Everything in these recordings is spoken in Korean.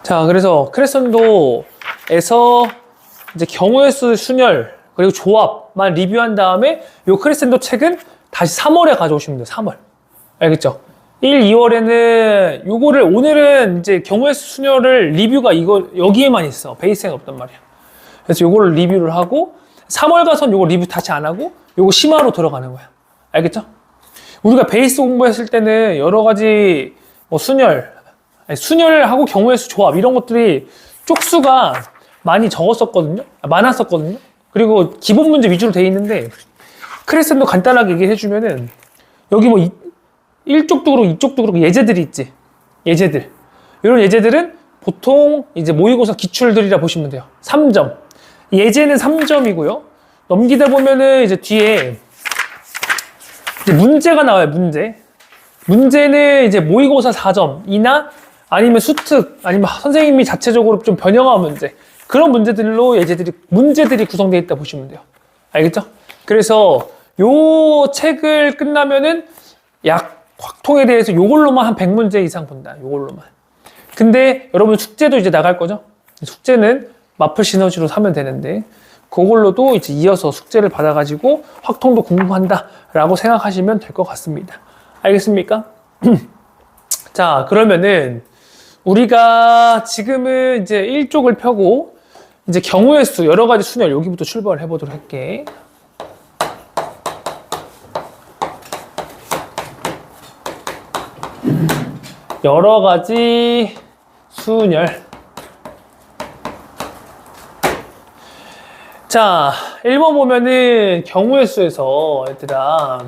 자, 그래서 크레센도에서 이제 경우의 수, 순열, 그리고 조합만 리뷰한 다음에 요 크레센도 책은 다시 3월에 가져오시면 돼요. 3월. 알겠죠? 1, 2월에는 요거를 오늘은 이제 경우의 수, 순열을 리뷰가 이거 여기에만 있어. 베이스엔 없단 말이야. 그래서 요거를 리뷰를 하고 3월 가선 요거 리뷰 다시 안 하고 요거 심화로 들어가는 거야. 알겠죠? 우리가 베이스 공부했을 때는 여러 가지 뭐 순열하고 경우의 수 조합 이런 것들이 쪽수가 많이 적었었거든요. 많았었거든요. 그리고 기본 문제 위주로 돼 있는데 크레센도 간단하게 얘기해주면은 여기 뭐 이쪽도 그렇고 이쪽도 그렇고 예제들이 있지. 예제들. 이런 예제들은 보통 이제 모의고사 기출들이라 보시면 돼요. 3점. 예제는 3점이고요. 넘기다 보면은 이제 뒤에 이제 문제가 나와요. 문제는 이제 모의고사 4점이나 아니면 수특, 아니면 선생님이 자체적으로 좀 변형한 문제. 그런 문제들로 문제들이 구성되어 있다 보시면 돼요. 알겠죠? 그래서 요 책을 끝나면은 약 확통에 대해서 요걸로만 한 100문제 이상 본다. 요걸로만. 근데 여러분 숙제도 이제 나갈 거죠? 숙제는 마플 시너지로 사면 되는데 그걸로도 이제 이어서 숙제를 받아가지고 확통도 공부한다라고 생각하시면 될 것 같습니다. 알겠습니까? 자, 그러면은 우리가 지금은 이제 1쪽을 펴고 이제 경우의 수, 여러 가지 순열 여기부터 출발을 해보도록 할게. 여러 가지 순열. 자, 1번 보면은 경우의 수에서 얘들아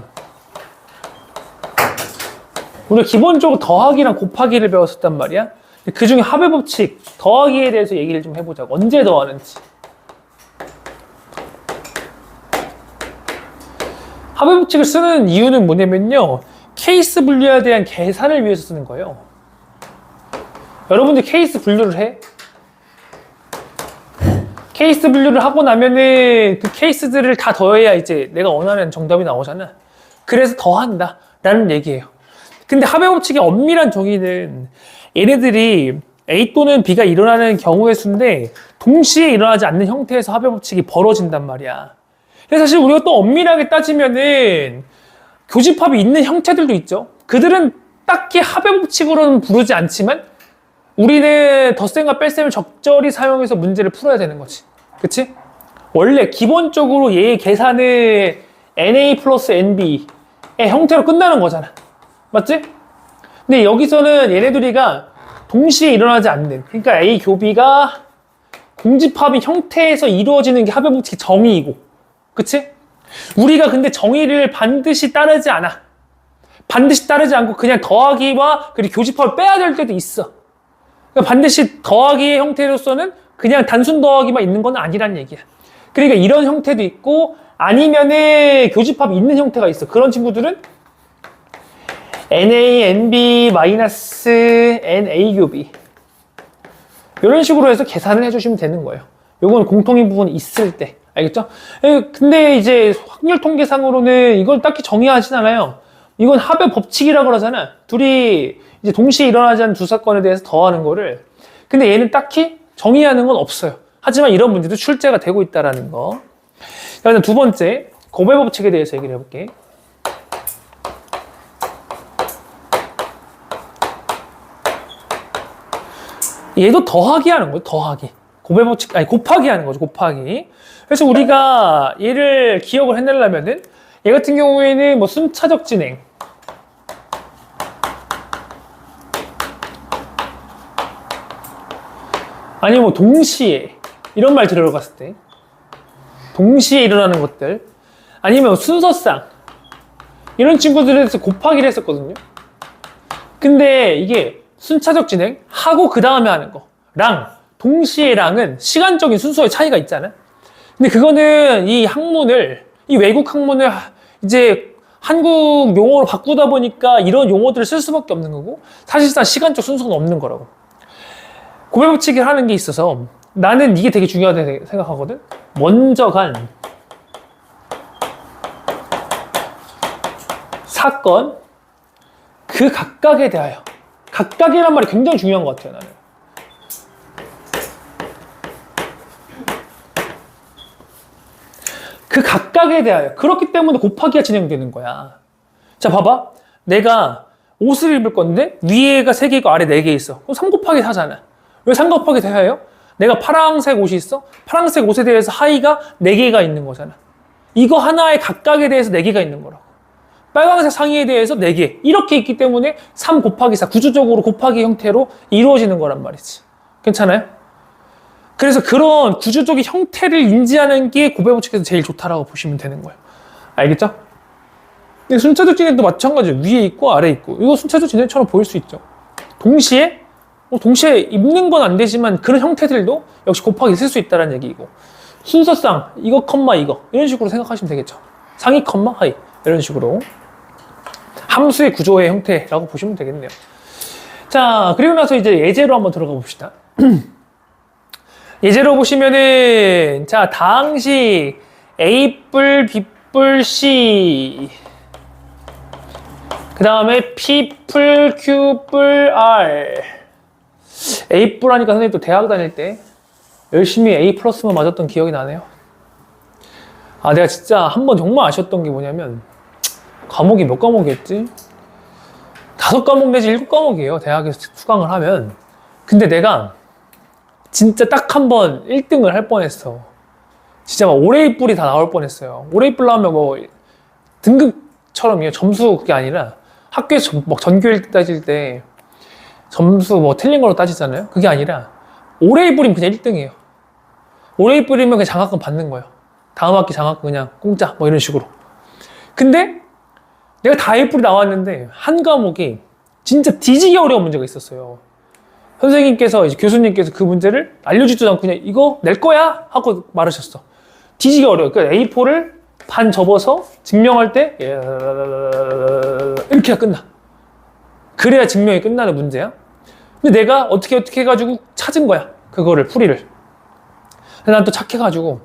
우리가 기본적으로 더하기랑 곱하기를 배웠었단 말이야. 그 중에 합의 법칙, 더하기에 대해서 얘기를 좀 해보자고. 언제 더하는지. 합의 법칙을 쓰는 이유는 뭐냐면요. 케이스 분류에 대한 계산을 위해서 쓰는 거예요. 여러분들 케이스 분류를 해? 케이스 분류를 하고 나면은 그 케이스들을 다 더해야 이제 내가 원하는 정답이 나오잖아. 그래서 더한다 라는 얘기예요. 근데 합의 법칙의 엄밀한 정의는 얘네들이 A 또는 B가 일어나는 경우의 수인데 동시에 일어나지 않는 형태에서 합의 법칙이 벌어진단 말이야. 그래서 사실 우리가 또 엄밀하게 따지면은 교집합이 있는 형태들도 있죠. 그들은 딱히 합의 법칙으로는 부르지 않지만 우리는 덧셈과 뺄셈을 적절히 사용해서 문제를 풀어야 되는 거지. 그치? 원래 기본적으로 얘의 계산은 NA 플러스 NB의 형태로 끝나는 거잖아. 맞지? 근데 여기서는 얘네들이가 동시에 일어나지 않는, 그러니까 A 교비가 공집합의 형태에서 이루어지는 게 합의 법칙의 정의이고, 그치? 우리가 근데 정의를 반드시 따르지 않아. 반드시 따르지 않고 그냥 더하기와 그리고 교집합을 빼야 될 때도 있어. 그러니까 반드시 더하기의 형태로서는 그냥 단순 더하기만 있는 건 아니란 얘기야. 그러니까 이런 형태도 있고 아니면은 교집합이 있는 형태가 있어. 그런 친구들은 NA, NB, 마이너스 NA 교비 이런 식으로 해서 계산을 해주시면 되는 거예요. 요건 공통인 부분이 있을 때. 알겠죠? 근데 이제 확률 통계상으로는 이걸 딱히 정의하진 않아요. 이건 합의 법칙이라고 그러잖아. 둘이 이제 동시에 일어나지 않는 두 사건에 대해서 더하는 거를. 근데 얘는 딱히 정의하는 건 없어요. 하지만 이런 문제도 출제가 되고 있다는 거. 자, 두 번째, 곱의 법칙에 대해서 얘기를 해볼게. 얘도 더하기 하는 거예요. 더하기. 곱의 법칙, 아니 곱하기 하는 거죠. 곱하기. 그래서 우리가 얘를 기억을 해내려면은 얘 같은 경우에는 뭐 순차적 진행, 아니면 뭐 동시에 이런 말 들어갔을 때 동시에 일어나는 것들, 아니면 순서상 이런 친구들에 대해서 곱하기를 했었거든요. 근데 이게 순차적 진행 하고 그 다음에 하는 거랑 동시에랑은 시간적인 순서의 차이가 있잖아. 근데 그거는 이 외국 학문을 이제 한국 용어로 바꾸다 보니까 이런 용어들을 쓸 수밖에 없는 거고 사실상 시간적 순서는 없는 거라고. 곱의 법칙을 하는 게 있어서 나는 이게 되게 중요하다고 생각하거든. 먼저 간 사건 그 각각에 대하여, 각각이란 말이 굉장히 중요한 것 같아요. 나는 그 각각에 대하여. 그렇기 때문에 곱하기가 진행되는 거야. 자, 봐봐. 내가 옷을 입을 건데 위에가 3개 있고 아래 4개 있어. 그럼 3 곱하기 4잖아. 왜 3 곱하기 4예요? 내가 파란색 옷이 있어. 파란색 옷에 대해서 하의가 4개가 있는 거잖아. 이거 하나의 각각에 대해서 4개가 있는 거라고. 빨간색 상의에 대해서 4개. 이렇게 있기 때문에 3 곱하기 4. 구조적으로 곱하기 형태로 이루어지는 거란 말이지. 괜찮아요? 그래서 그런 구조적인 형태를 인지하는 게 곱해법칙에서 제일 좋다라고 보시면 되는 거예요. 알겠죠? 순차적 진행도 마찬가지예요. 위에 있고 아래 있고. 이거 순차적 진행처럼 보일 수 있죠. 동시에 입는 건 안 되지만 그런 형태들도 역시 곱하기 쓸 수 있다는 얘기이고, 순서상 이거 컴마 이거 이런 식으로 생각하시면 되겠죠. 상위 컴마 하위 이런 식으로 함수의 구조의 형태라고 보시면 되겠네요. 자, 그리고 나서 이제 예제로 한번 들어가 봅시다. 예제로 보시면은, 자, 다항식 A뿔, B뿔, C. 그 다음에 P뿔, Q뿔, R. A뿔 하니까 선생님 또 대학 다닐 때 열심히 A 플러스만 맞았던 기억이 나네요. 아, 내가 진짜 한 번 정말 아쉬웠던 게 뭐냐면, 과목이 몇 과목이었지? 5과목 내지 7과목이에요. 대학에서 수강을 하면. 근데 내가 진짜 딱 한 번 1등을 할 뻔했어. 진짜 막 올해입뿔이 다 나올 뻔했어요. 올해입뿔 나오면 뭐 등급처럼이에요. 점수 그게 아니라 학교에서 막 전교일 따질 때 점수 뭐 틀린 걸로 따지잖아요. 그게 아니라 올해입뿔이면 그냥 1등이에요. 올해입뿔이면 그냥 장학금 받는 거예요. 다음 학기 장학금 그냥 공짜 뭐 이런 식으로. 근데 내가 다 A뿔이 나왔는데 한 과목이 진짜 뒤지게 어려운 문제가 있었어요. 선생님께서, 이제 교수님께서 그 문제를 알려주지도 않고 그냥 이거 낼 거야? 하고 말하셨어. 뒤지게 어려워. 그러니까 A4를 반 접어서 증명할 때 이렇게 끝나. 그래야 증명이 끝나는 문제야. 근데 내가 어떻게 해가지고 찾은 거야. 그거를, 풀이를. 근데 난 또 착해가지고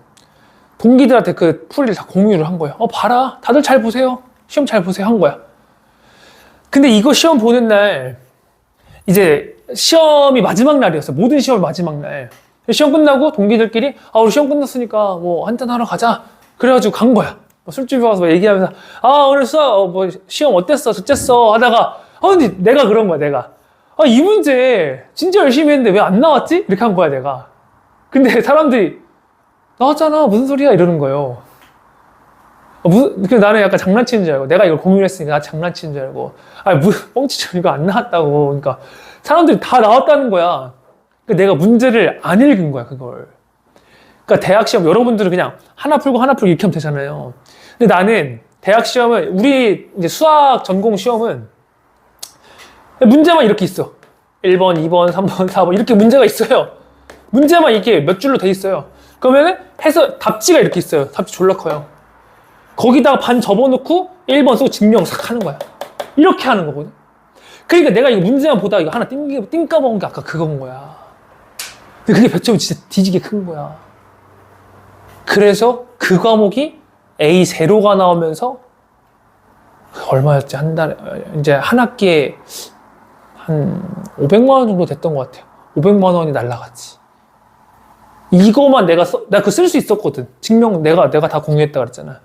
동기들한테 그 풀이를 다 공유를 한 거야. 봐라. 다들 잘 보세요. 시험 잘 보세요. 한 거야. 근데 이거 시험 보는 날, 이제 시험이 마지막 날이었어. 모든 시험이 마지막 날. 시험 끝나고 동기들끼리 우리 시험 끝났으니까 뭐 한잔 하러 가자. 그래가지고 간 거야. 술집에 와서 얘기하면서 오늘 뭐 시험 어땠어? 어쨌어? 하다가 근데 내가 그런 거야. 내가 이 문제 진짜 열심히 했는데 왜 안 나왔지? 이렇게 한 거야 내가. 근데 사람들이 나왔잖아 무슨 소리야 이러는 거예요. 나는 약간 장난치는 줄 알고, 내가 이걸 공유했으니까 나 장난치는 줄 알고, 뻥치죠. 이거 안 나왔다고. 그러니까 사람들이 다 나왔다는 거야. 그러니까 내가 문제를 안 읽은 거야, 그걸. 그러니까 대학 시험, 여러분들은 그냥 하나 풀고 이렇게 하면 되잖아요. 근데 나는 대학 시험은, 우리 이제 수학 전공 시험은 문제만 이렇게 있어. 1번, 2번, 3번, 4번 이렇게 문제가 있어요. 문제만 이렇게 몇 줄로 돼 있어요. 그러면은 해서 답지가 이렇게 있어요. 답지 졸라 커요. 거기다가 반 접어놓고 1번 쓰고 증명 싹 하는 거야. 이렇게 하는 거거든. 그러니까 내가 이거 문제만 보다가 이거 하나 띵까 먹은 게 아까 그건 거야. 근데 그게 배점이 진짜 뒤지게 큰 거야. 그래서 그 과목이 A0가 나오면서 얼마였지? 한 달에, 이제 한 학기에 한 500만 원 정도 됐던 것 같아요. 500만 원이 날라갔지. 이거만 내가 그거 쓸 수 있었거든. 증명 내가 다 공유했다 그랬잖아.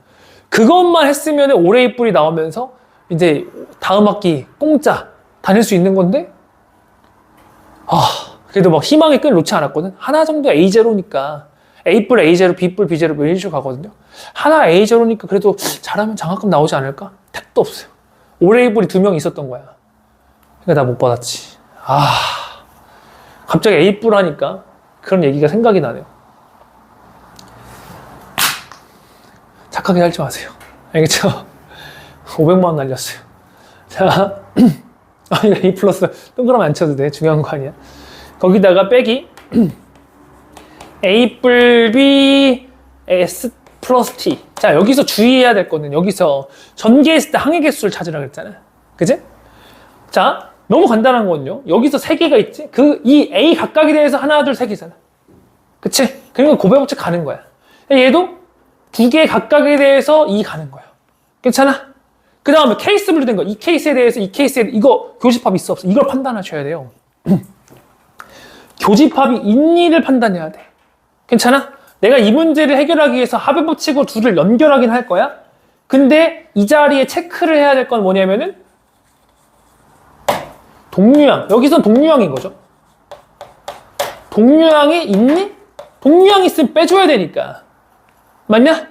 그것만 했으면 올해입뿔이 나오면서 이제 다음 학기 공짜 다닐 수 있는 건데, 그래도 막 희망의 끈을 놓지 않았거든. 하나 정도 A0니까 A뿔 A0, B뿔 B0 뭐 이런 식으로 가거든요. 하나 A0니까 그래도 잘하면 장학금 나오지 않을까? 택도 없어요. 올해입뿔이 2명 있었던 거야. 그러니까 나 못 받았지. 갑자기 A뿔 하니까 그런 얘기가 생각이 나네요. 착하게 살지 마세요. 알겠죠? 500만 원 날렸어요. 자, 이거 A 플러스 동그라미 안 쳐도 돼. 중요한 거 아니야. 거기다가 빼기 A 뿔 B S 플러스 T. 자, 여기서 주의해야 될 거는, 여기서 전개했을 때 항의 개수를 찾으라 그랬잖아. 그지? 자, 너무 간단한 거는요. 여기서 3개가 있지? 이 A 각각에 대해서 하나, 둘, 3개잖아. 그치? 그러니까 곱해법칙 가는 거야. 얘도 2개 각각에 대해서 2 가는 거야. 괜찮아? 그 다음에 케이스 분류된 거. 이 케이스에 대해서 이 케이스에 이거 교집합 있어 없어? 이걸 판단하셔야 돼요. 교집합이 있니를 판단해야 돼. 괜찮아? 내가 이 문제를 해결하기 위해서 합의 법칙으로 둘을 연결하긴 할 거야. 근데 이 자리에 체크를 해야 될 건 뭐냐면은 동류항. 여기선 동류항인 거죠. 동류항이 있니? 동류항 있으면 빼줘야 되니까. 맞냐?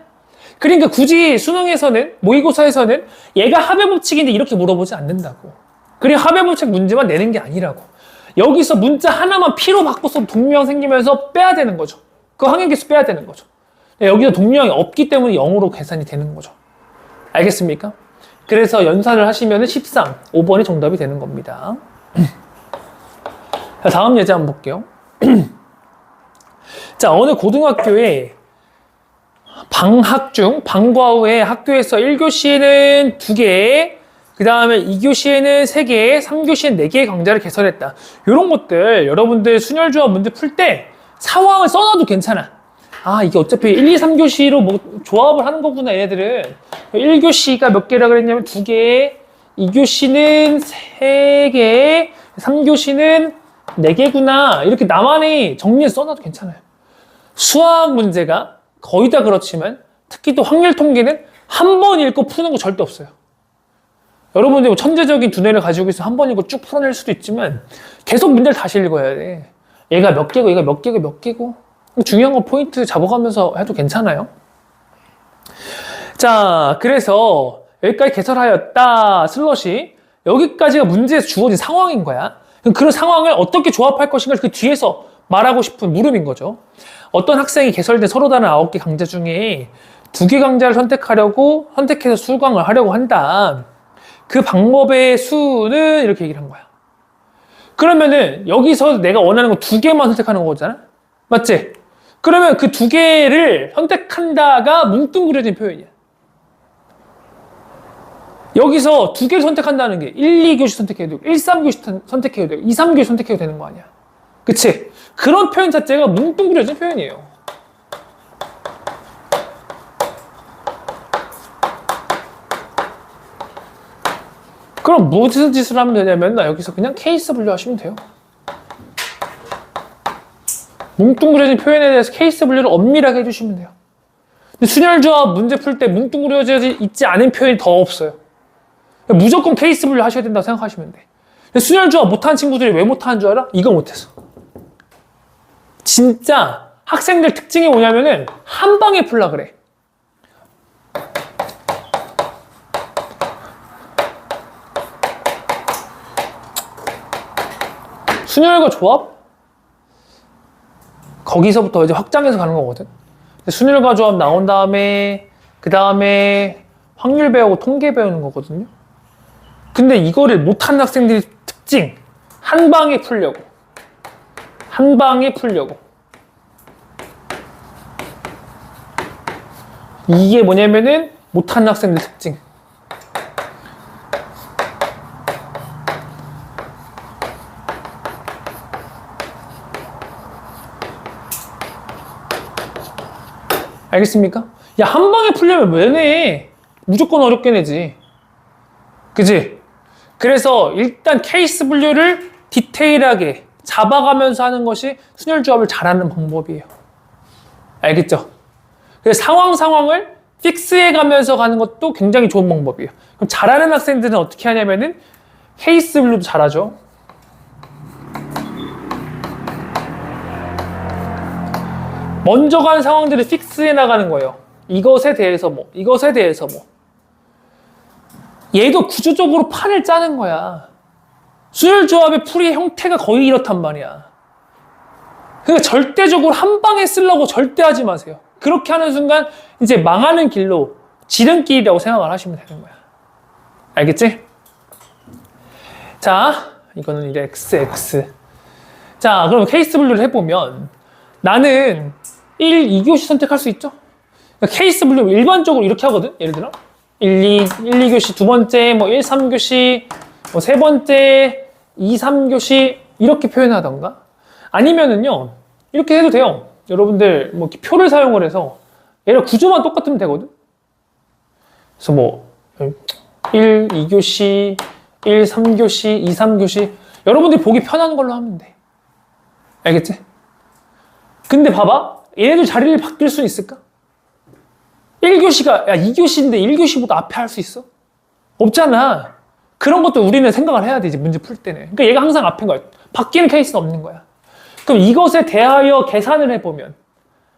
그러니까 굳이 수능에서는, 모의고사에서는 얘가 합의 법칙인데 이렇게 물어보지 않는다고. 그리고 합의 법칙 문제만 내는 게 아니라고. 여기서 문자 하나만 P로 바꿔서 동류항 생기면서 빼야 되는 거죠. 그 항해계수 빼야 되는 거죠. 여기서 동류항이 없기 때문에 0으로 계산이 되는 거죠. 알겠습니까? 그래서 연산을 하시면 13, 5번이 정답이 되는 겁니다. 자, 다음 예제 한번 볼게요. 자, 어느 고등학교에 방학 중, 방과 후에 학교에서 1교시에는 2개, 그 다음에 2교시에는 3개, 3교시에는 4개의 강좌를 개설했다. 이런 것들 여러분들 순열조합 문제 풀 때 상황을 써놔도 괜찮아. 아, 이게 어차피 1, 2, 3교시로 뭐 조합을 하는 거구나, 얘들은. 1교시가 몇 개라 그랬냐면 2개, 2교시는 3개, 3교시는 4개구나. 이렇게 나만의 정리해서 써놔도 괜찮아요. 수학 문제가 거의 다 그렇지만 특히 또 확률 통계는 한 번 읽고 푸는 거 절대 없어요. 여러분들 뭐 천재적인 두뇌를 가지고 있어 한 번 읽고 쭉 풀어낼 수도 있지만 계속 문제를 다시 읽어야 돼. 얘가 몇 개고 얘가 몇 개고 몇 개고 중요한 거 포인트 잡아가면서 해도 괜찮아요. 자, 그래서 여기까지 개설하였다. 슬롯이 여기까지가 문제에서 주어진 상황인 거야. 그런 상황을 어떻게 조합할 것인가 그 뒤에서 말하고 싶은 물음인 거죠. 어떤 학생이 개설된 서로 다른 9개 강좌 중에 2개 강좌를 선택해서 수강을 하려고 한다. 그 방법의 수는 이렇게 얘기를 한 거야. 그러면은 여기서 내가 원하는 거 2개만 선택하는 거잖아? 맞지? 그러면 그 2개를 선택한다가 뭉뚱그려진 표현이야. 여기서 2개를 선택한다는 게 1, 2교시 선택해도 되고 1, 3교시 선택해도 되고 2, 3교시 선택해도 되는 거 아니야. 그치? 그런 표현 자체가 뭉뚱그려진 표현이에요. 그럼 무슨 짓을 하면 되냐면 여기서 그냥 케이스 분류하시면 돼요. 뭉뚱그려진 표현에 대해서 케이스 분류를 엄밀하게 해주시면 돼요. 근데 순열조합 문제 풀 때 뭉뚱그려져 있지 않은 표현이 더 없어요. 무조건 케이스 분류 하셔야 된다고 생각하시면 돼. 근데 순열조합 못하는 친구들이 왜 못하는 줄 알아? 이거 못해서. 진짜 학생들 특징이 뭐냐면은 한 방에 풀라 그래. 순열과 조합? 거기서부터 이제 확장해서 가는 거거든. 순열과 조합 나온 다음에 그 다음에 확률 배우고 통계 배우는 거거든요. 근데 이거를 못하는 학생들의 특징, 한 방에 풀려고. 한 방에 풀려고. 이게 뭐냐면은 못하는 학생들 특징. 알겠습니까? 야, 한 방에 풀려면 왜 내? 무조건 어렵게 내지. 그지? 그래서 일단 케이스 분류를 디테일하게 잡아가면서 하는 것이 순열조합을 잘하는 방법이에요. 알겠죠? 그래서 상황을 픽스해가면서 가는 것도 굉장히 좋은 방법이에요. 그럼 잘하는 학생들은 어떻게 하냐면은 케이스 분류도 잘하죠. 먼저 가는 상황들을 픽스해 나가는 거예요. 이것에 대해서 뭐, 이것에 대해서 뭐. 얘도 구조적으로 판을 짜는 거야. 순열조합의 풀이의 형태가 거의 이렇단 말이야. 그러니까 절대적으로 한 방에 쓰려고 절대 하지 마세요. 그렇게 하는 순간 이제 망하는 길로 지름길이라고 생각을 하시면 되는 거야. 알겠지? 자, 이거는 이제 XX. 자, 그럼 케이스 분류를 해보면 나는 1, 2교시 선택할 수 있죠? 그러니까 케이스 분류 일반적으로 이렇게 하거든? 예를 들어 1, 2교시 두 번째, 뭐 1, 3교시, 뭐 세 번째, 2, 3교시 이렇게 표현하던가 아니면은요 이렇게 해도 돼요. 여러분들 뭐 이렇게 표를 사용을 해서 얘를 구조만 똑같으면 되거든. 그래서 뭐 1, 2교시, 1, 3교시, 2, 3교시 여러분들이 보기 편한 걸로 하면 돼. 알겠지? 근데 봐봐. 얘네들 자리를 바뀔 수 있을까? 1교시가, 야, 2교시인데 1교시보다 앞에 할 수 있어? 없잖아. 그런 것도 우리는 생각을 해야 되지, 문제 풀 때는. 그러니까 얘가 항상 앞인 거야. 바뀌는 케이스는 없는 거야. 그럼 이것에 대하여 계산을 해보면,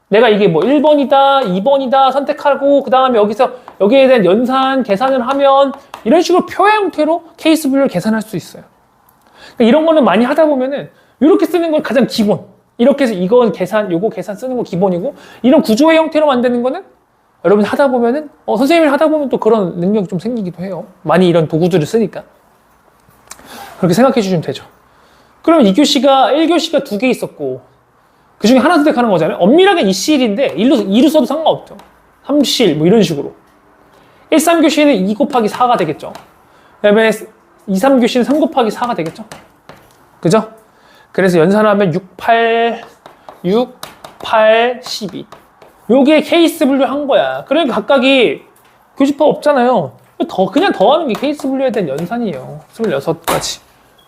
내가 이게 뭐 1번이다, 2번이다 선택하고, 그 다음에 여기에 대한 연산 계산을 하면, 이런 식으로 표의 형태로 케이스 분류를 계산할 수 있어요. 그러니까 이런 거는 많이 하다 보면은, 이렇게 쓰는 건 가장 기본. 이렇게 해서 이건 계산, 요거 계산 쓰는 거 기본이고, 이런 구조의 형태로 만드는 거는 여러분 하다 보면은, 선생님이 하다 보면 또 그런 능력이 좀 생기기도 해요. 많이 이런 도구들을 쓰니까. 그렇게 생각해 주시면 되죠. 그러면 1교시가 2개 있었고, 그 중에 하나 선택하는 거잖아요. 엄밀하게 2C1인데, 2로 써도 상관없죠. 3C1, 뭐 이런 식으로. 1, 3교시는 2 곱하기 4가 되겠죠. 그 다음에 2, 3교시는 3 곱하기 4가 되겠죠. 그죠? 그래서 연산하면 6, 8, 12. 요게 케이스 분류 한 거야. 그러니까 각각이 교집합 없잖아요. 그냥 더하는 게 케이스 분류에 대한 연산이에요. 26가지.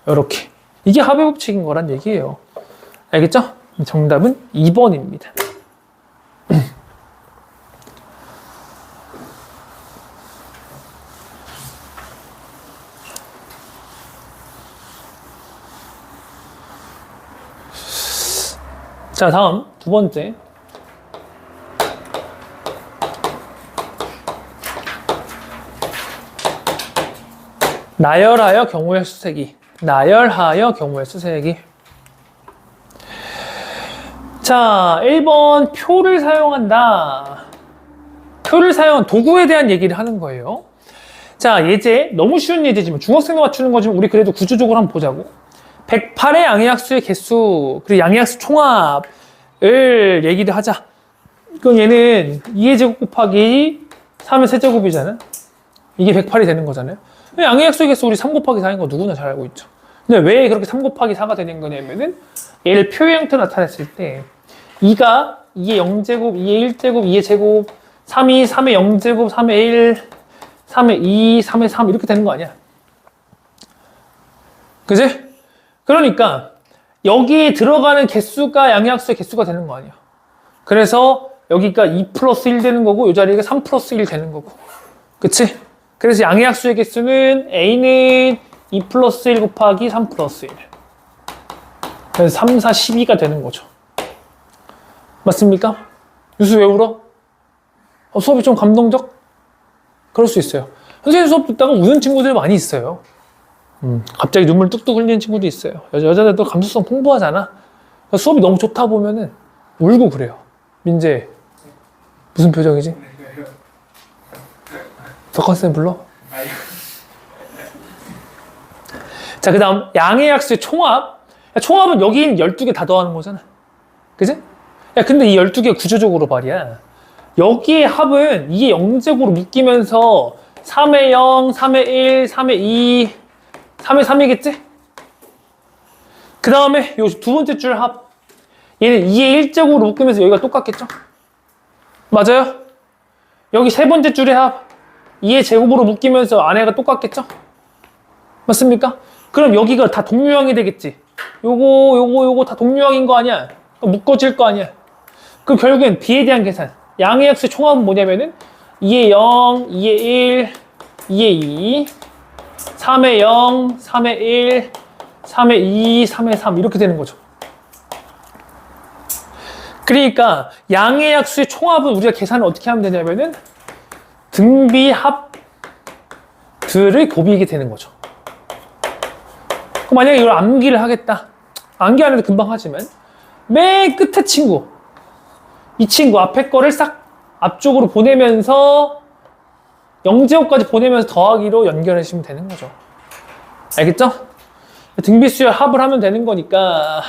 요렇게. 이게 합의 법칙인 거란 얘기예요. 알겠죠? 정답은 2번입니다. 자, 다음 두 번째. 나열하여 경우의 수세기. 나열하여 경우의 수세기. 자, 1번 표를 사용한다. 표를 사용한 도구에 대한 얘기를 하는 거예요. 자, 예제. 너무 쉬운 예제지만 중학생도 맞추는 거지만 우리 그래도 구조적으로 한번 보자고. 108의 양의학수의 개수, 그리고 양의학수 총합을 얘기를 하자. 그럼 얘는 2의 제곱 곱하기 3의 세제곱이잖아. 이게 108이 되는 거잖아요. 양의학수의 개수 우리 3 곱하기 4인 거 누구나 잘 알고 있죠. 근데 왜 그렇게 3 곱하기 4가 되는 거냐면은 얘를 표의 형태로 나타냈을 때 2가 2의 0제곱, 2의 1제곱, 2의 제곱, 3이 3의 0제곱, 3의 1, 3의 2, 3의 3 이렇게 되는 거 아니야? 그지? 그러니까 여기에 들어가는 개수가 양의학수의 개수가 되는 거 아니야. 그래서 여기가 2 플러스 1 되는 거고 이 자리가 3 플러스 1 되는 거고. 그치? 그래서 양의학수의 개수는 A는 2 플러스 1 곱하기 3 플러스 1. 그래서 3, 4, 12가 되는 거죠. 맞습니까? 유수 왜 울어? 수업이 좀 감동적? 그럴 수 있어요. 선생님 수업 듣다가 우는 친구들 많이 있어요. 갑자기 눈물 뚝뚝 흘리는 친구도 있어요. 여자들도 감수성 풍부하잖아. 수업이 너무 좋다 보면은 울고 그래요. 민재, 무슨 표정이지? 덕화쌤 불러? 자, 그 다음 양의학수의 총합. 총합은 여기인 12개 다 더하는 거잖아. 그지? 야, 근데 이 12개 구조적으로 말이야. 여기의 합은 이게 0제곱으로 묶이면서 3의 0, 3의 1, 3의 2, 3의 3이겠지? 그 다음에 요 두 번째 줄 합. 얘는 2의 1제곱으로 묶으면서 여기가 똑같겠죠? 맞아요? 여기 세 번째 줄의 합. 2의 제곱으로 묶이면서 안에가 똑같겠죠? 맞습니까? 그럼 여기가 다 동류형이 되겠지? 요거 다 동류형인 거 아니야? 묶어질 거 아니야? 그럼 결국엔 B에 대한 계산. 양의학수의 총합은 뭐냐면은 2의 0, 2의 1, 2의 2, 3의 0, 3의 1, 3의 2, 3의 3 이렇게 되는 거죠. 그러니까 양의학수의 총합은 우리가 계산을 어떻게 하면 되냐면은 등비합들의 곱이게 되는 거죠. 그럼 만약에 이걸 암기를 하겠다. 암기 안 해도 금방 하지만 맨 끝에 친구, 이 친구 앞에 거를 싹 앞쪽으로 보내면서 0제곱까지 보내면서 더하기로 연결해 주시면 되는 거죠. 알겠죠? 등비수열 합을 하면 되는 거니까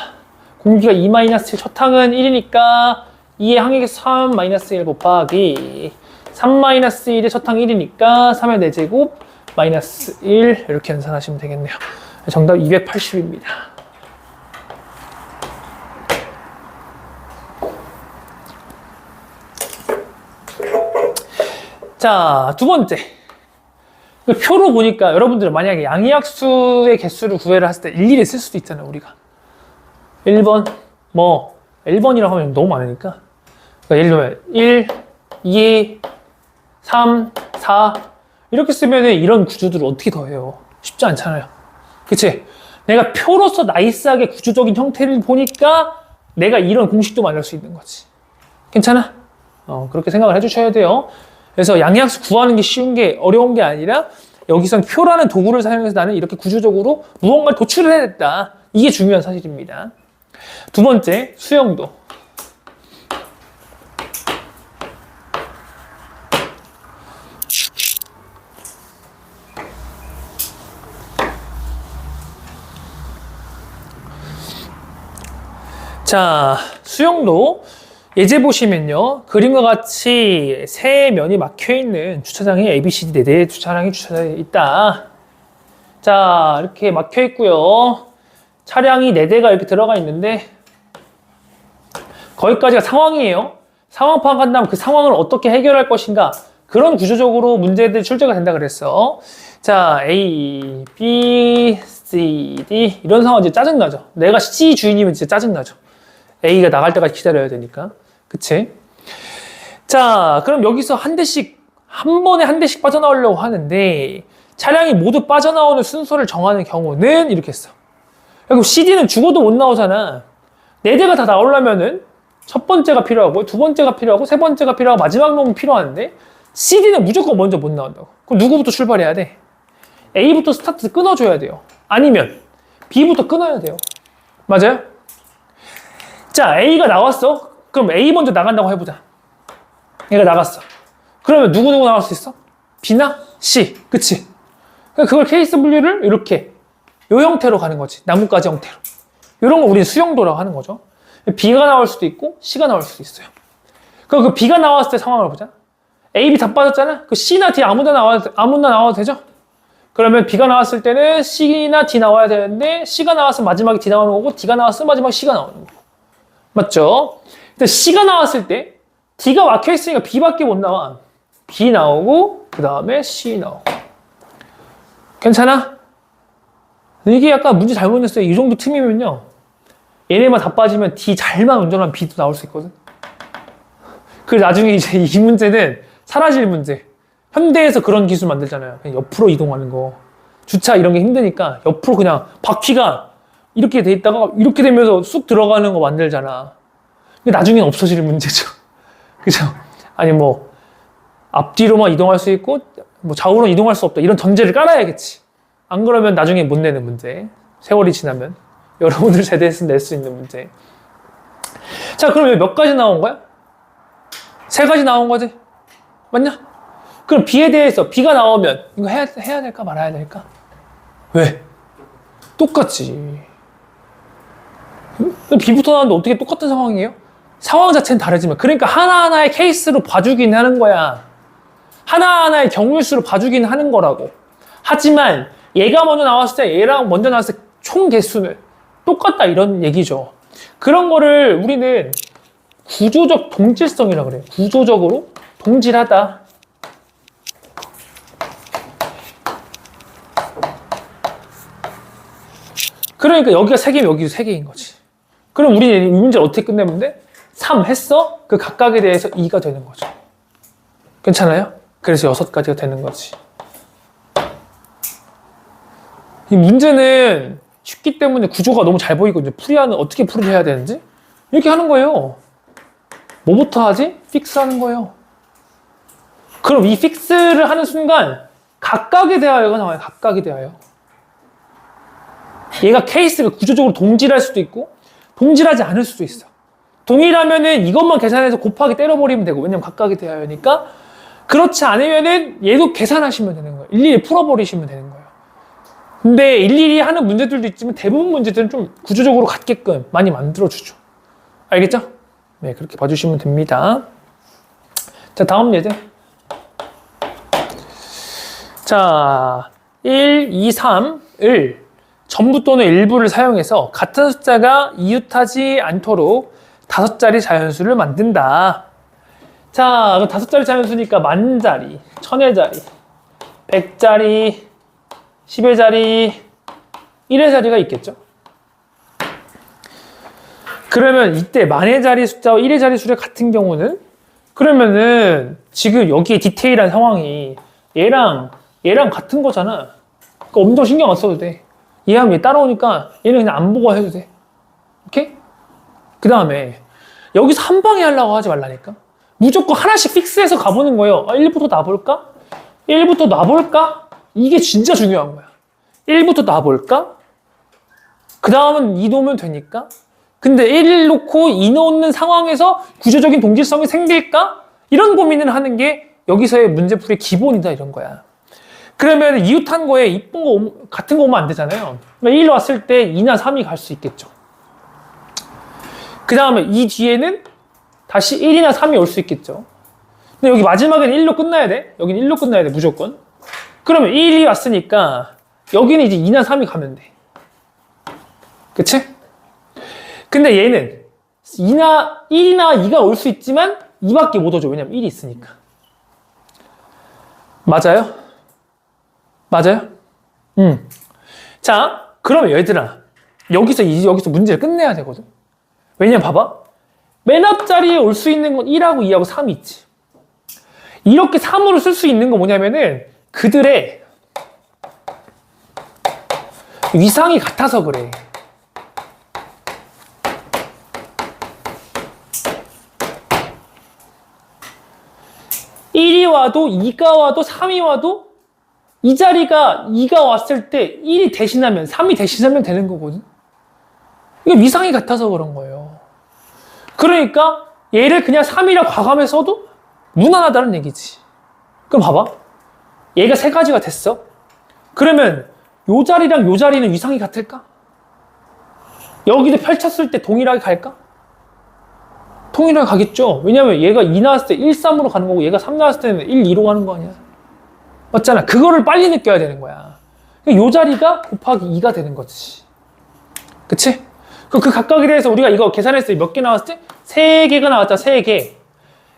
공비가 2-7, 첫항은 1이니까 2의 항액에서 3-1 곱하기 3-1의 첫항 1이니까 3의 4제곱 마이너스 1 이렇게 연산하시면 되겠네요. 정답 280입니다. 자, 두 번째. 표로 보니까 여러분들은 만약에 양의학수의 개수를 구해라 했을 때 일일이 쓸 수도 있잖아요, 우리가. 1번, 1번이라고 하면 너무 많으니까 그러니까 예를 들면 1, 2, 3, 4 이렇게 쓰면 이런 구조들을 어떻게 더해요? 쉽지 않잖아요. 그치? 내가 표로서 나이스하게 구조적인 형태를 보니까 내가 이런 공식도 만들 수 있는 거지. 괜찮아? 그렇게 생각을 해주셔야 돼요. 그래서 양리함수 구하는 게 쉬운 게 어려운 게 아니라 여기선 표라는 도구를 사용해서 나는 이렇게 구조적으로 무언가를 도출을 해냈다. 이게 중요한 사실입니다. 두 번째, 수영도. 자, 수영도 예제 보시면요. 그림과 같이 세 면이 막혀있는 주차장에 ABCD 4대의 주차장이 주차되어 있다. 자, 이렇게 막혀있고요. 차량이 4대가 이렇게 들어가 있는데 거기까지가 상황이에요. 상황 파악한 다음 그 상황을 어떻게 해결할 것인가 그런 구조적으로 문제들이 출제가 된다 그랬어. 자, A, B, C, D 이런 상황 이제 짜증나죠. 내가 C 주인이면 진짜 짜증나죠. A가 나갈 때까지 기다려야 되니까. 그치? 자, 그럼 여기서 한 번에 한 대씩 빠져나오려고 하는데 차량이 모두 빠져나오는 순서를 정하는 경우는 이렇게 했어. 그리고 CD는 죽어도 못 나오잖아. 4대가 다 나오려면은 첫 번째가 필요하고 두 번째가 필요하고 세 번째가 필요하고 마지막 놈이 필요한데 CD는 무조건 먼저 못 나온다고. 그럼 누구부터 출발해야 돼? A부터 스타트 끊어줘야 돼요. 아니면 B부터 끊어야 돼요. 맞아요? 자, A가 나왔어. 그럼 A 먼저 나간다고 해보자. 얘가 나갔어. 그러면 누구 나갈 수 있어? B나 C. 그치? 그걸 케이스 분류를 이렇게 요 형태로 가는 거지. 나뭇가지 형태로. 이런 거 우리는 수용도라고 하는 거죠. B가 나올 수도 있고 C가 나올 수도 있어요. 그럼 그 B가 나왔을 때 상황을 보자. A, B 다 빠졌잖아? 그 C나 D 아무나 나와도 되죠? 그러면 B가 나왔을 때는 C나 D 나와야 되는데 C가 나왔으면 마지막에 D 나오는 거고 D가 나왔으면 마지막에 C가 나오는 거고. 맞죠? 근데 C가 나왔을 때 D가 막혀있으니까 B밖에 못 나와. B 나오고 그 다음에 C 나오고. 괜찮아? 이게 약간 문제 잘못 냈어요. 이 정도 틈이면요. 얘네만 다 빠지면 D 잘만 운전하면 B도 나올 수 있거든. 그래서 나중에 이제 이 문제는 사라질 문제. 현대에서 그런 기술 만들잖아요. 그냥 옆으로 이동하는 거. 주차 이런 게 힘드니까 옆으로 그냥 바퀴가 이렇게 돼 있다가 이렇게 되면서 쑥 들어가는 거 만들잖아. 근데 나중엔 없어질 문제죠. 그죠? 아니 뭐 앞뒤로만 이동할 수 있고 뭐 좌우로 이동할 수 없다. 이런 전제를 깔아야겠지. 안 그러면 나중에 못 내는 문제. 세월이 지나면 여러분들 세대에서 낼 수 있는 문제. 자, 그럼 여기 몇 가지 나온 거야? 3가지 나온 거지? 맞냐? 그럼 B에 대해서 B가 나오면 이거 해야 될까 말아야 될까? 왜? 똑같지. B부터 나왔는데 어떻게 똑같은 상황이에요? 상황 자체는 다르지만 그러니까 하나하나의 케이스로 봐주긴 하는 거야. 하나하나의 경우의 수로 봐주긴 하는 거라고. 하지만 얘가 먼저 나왔을 때 얘랑 먼저 나왔을 때 총 개수는 똑같다 이런 얘기죠. 그런 거를 우리는 구조적 동질성이라고 그래요. 구조적으로 동질하다. 그러니까 여기가 3개면 여기도 3개인 거지. 그럼 우리는 이 문제를 어떻게 끝내면 돼? 3 했어? 그 각각에 대해서 2가 되는 거죠. 괜찮아요? 그래서 6가지가 되는 거지. 이 문제는 쉽기 때문에 구조가 너무 잘 보이고 이제 풀이하는 어떻게 풀이를 해야 되는지 이렇게 하는 거예요. 뭐부터 하지? 픽스 하는 거예요. 그럼 이 픽스를 하는 순간 각각에 대하여가 나와요. 각각에 대하여. 얘가 케이스가 구조적으로 동질할 수도 있고 동질하지 않을 수도 있어. 동일하면은 이것만 계산해서 곱하기 때려버리면 되고 왜냐면 각각에 대하여니까. 그렇지 않으면은 얘도 계산하시면 되는 거예요. 일일이 풀어버리시면 되는 거예요. 근데 일일이 하는 문제들도 있지만 대부분 문제들은 좀 구조적으로 같게끔 많이 만들어주죠. 알겠죠? 네, 그렇게 봐주시면 됩니다. 자, 다음 예제. 자, 1, 2, 3을 전부 또는 일부를 사용해서 같은 숫자가 이웃하지 않도록 5자리 자연수를 만든다. 자, 그럼 5자리 자연수니까 10,000자리, 1000자리, 100자리, 10자리, 1자리가 있겠죠. 그러면 이때 만의 자리 숫자와 1의 자리 수를 같은 경우는 그러면은 지금 여기에 디테일한 상황이 얘랑 같은 거잖아. 그러니까 엄청 신경 안 써도 돼. 얘하면 얘 따라오니까 얘는 그냥 안 보고 해도 돼. 오케이? 그 다음에 여기서 한 방에 하려고 하지 말라니까. 무조건 하나씩 픽스해서 가보는 거예요. 1부터 놔볼까? 1부터 놔볼까? 이게 진짜 중요한 거야. 1부터 놔볼까? 그 다음은 2 놓으면 되니까. 근데 1 놓고 2 놓는 상황에서 구조적인 동질성이 생길까? 이런 고민을 하는 게 여기서의 문제풀이의 기본이다 이런 거야. 그러면 이웃한 거에 이쁜 거 같은 거 오면 안 되잖아요. 1 왔을 때 2나 3이 갈 수 있겠죠. 그 다음에 이 뒤에는 다시 1이나 3이 올 수 있겠죠. 근데 여기 마지막에는 1로 끝나야 돼. 여기는 1로 끝나야 돼 무조건. 그러면 1이 왔으니까 여기는 이제 2나 3이 가면 돼. 그치? 근데 얘는 1이나 2가 올 수 있지만 2밖에 못 오죠. 왜냐면 1이 있으니까. 맞아요? 맞아요? 자, 그러면 얘들아 여기서 문제를 끝내야 되거든. 왜냐면 봐봐. 맨 앞자리에 올 수 있는 건 1하고 2하고 3이 있지. 이렇게 3으로 쓸 수 있는 건 뭐냐면은 그들의 위상이 같아서 그래. (1이) 와도 2가 와도 3이 와도 이 자리가 2가 왔을 때 1이 대신하면 3이 대신하면 되는 거거든. 이게 위상이 같아서 그런 거예요. 그러니까 얘를 그냥 3이라 과감해 써도 무난하다는 얘기지. 그럼 봐봐. 얘가 세 가지가 됐어. 그러면 요 자리랑 요 자리는 위상이 같을까? 여기도 펼쳤을 때 동일하게 갈까? 동일하게 가겠죠. 왜냐면 얘가 2 나왔을 때 1, 3으로 가는 거고 얘가 3 나왔을 때는 1, 2로 가는 거 아니야. 맞잖아. 그거를 빨리 느껴야 되는 거야. 요 자리가 곱하기 2가 되는 거지. 그치? 그 각각에 대해서 우리가 이거 계산했을 때 몇 개 나왔을 때? 3개가 나왔잖아. 3개.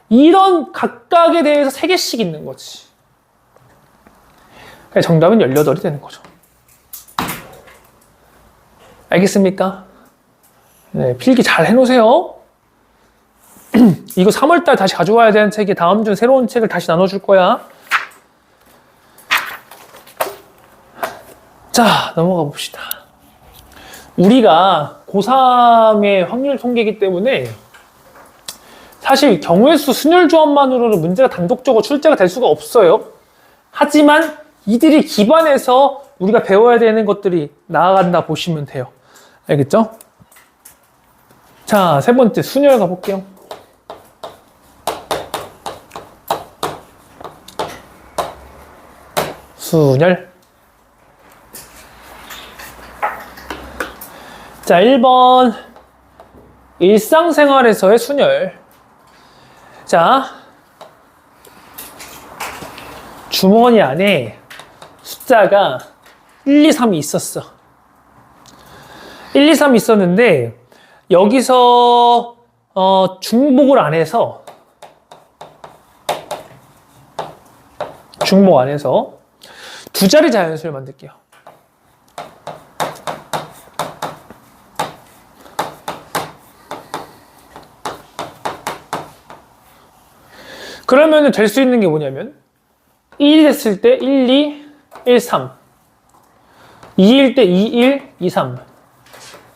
이런 각각에 대해서 3개씩 있는 거지. 정답은 18이 되는 거죠. 알겠습니까? 네, 필기 잘 해놓으세요. 이거 3월달 다시 가져와야 되는 책이 다음 주 새로운 책을 다시 나눠줄 거야. 자, 넘어가 봅시다. 우리가 고3의 확률 통계이기 때문에 사실 경우의 수 순열 조합만으로는 문제가 단독적으로 출제가 될 수가 없어요. 하지만 이들이 기반해서 우리가 배워야 되는 것들이 나아간다 보시면 돼요. 알겠죠? 자, 세 번째 순열 가볼게요. 순열. 자, 1번 일상생활에서의 순열. 자, 주머니 안에 숫자가 1, 2, 3이 있었어. 1, 2, 3이 있었는데 여기서 중복을 안 해서 두 자리 자연수를 만들게요. 그러면 될 수 있는 게 뭐냐면 1이 됐을 때 1, 2, 1, 3 2일 때 2, 1, 2, 3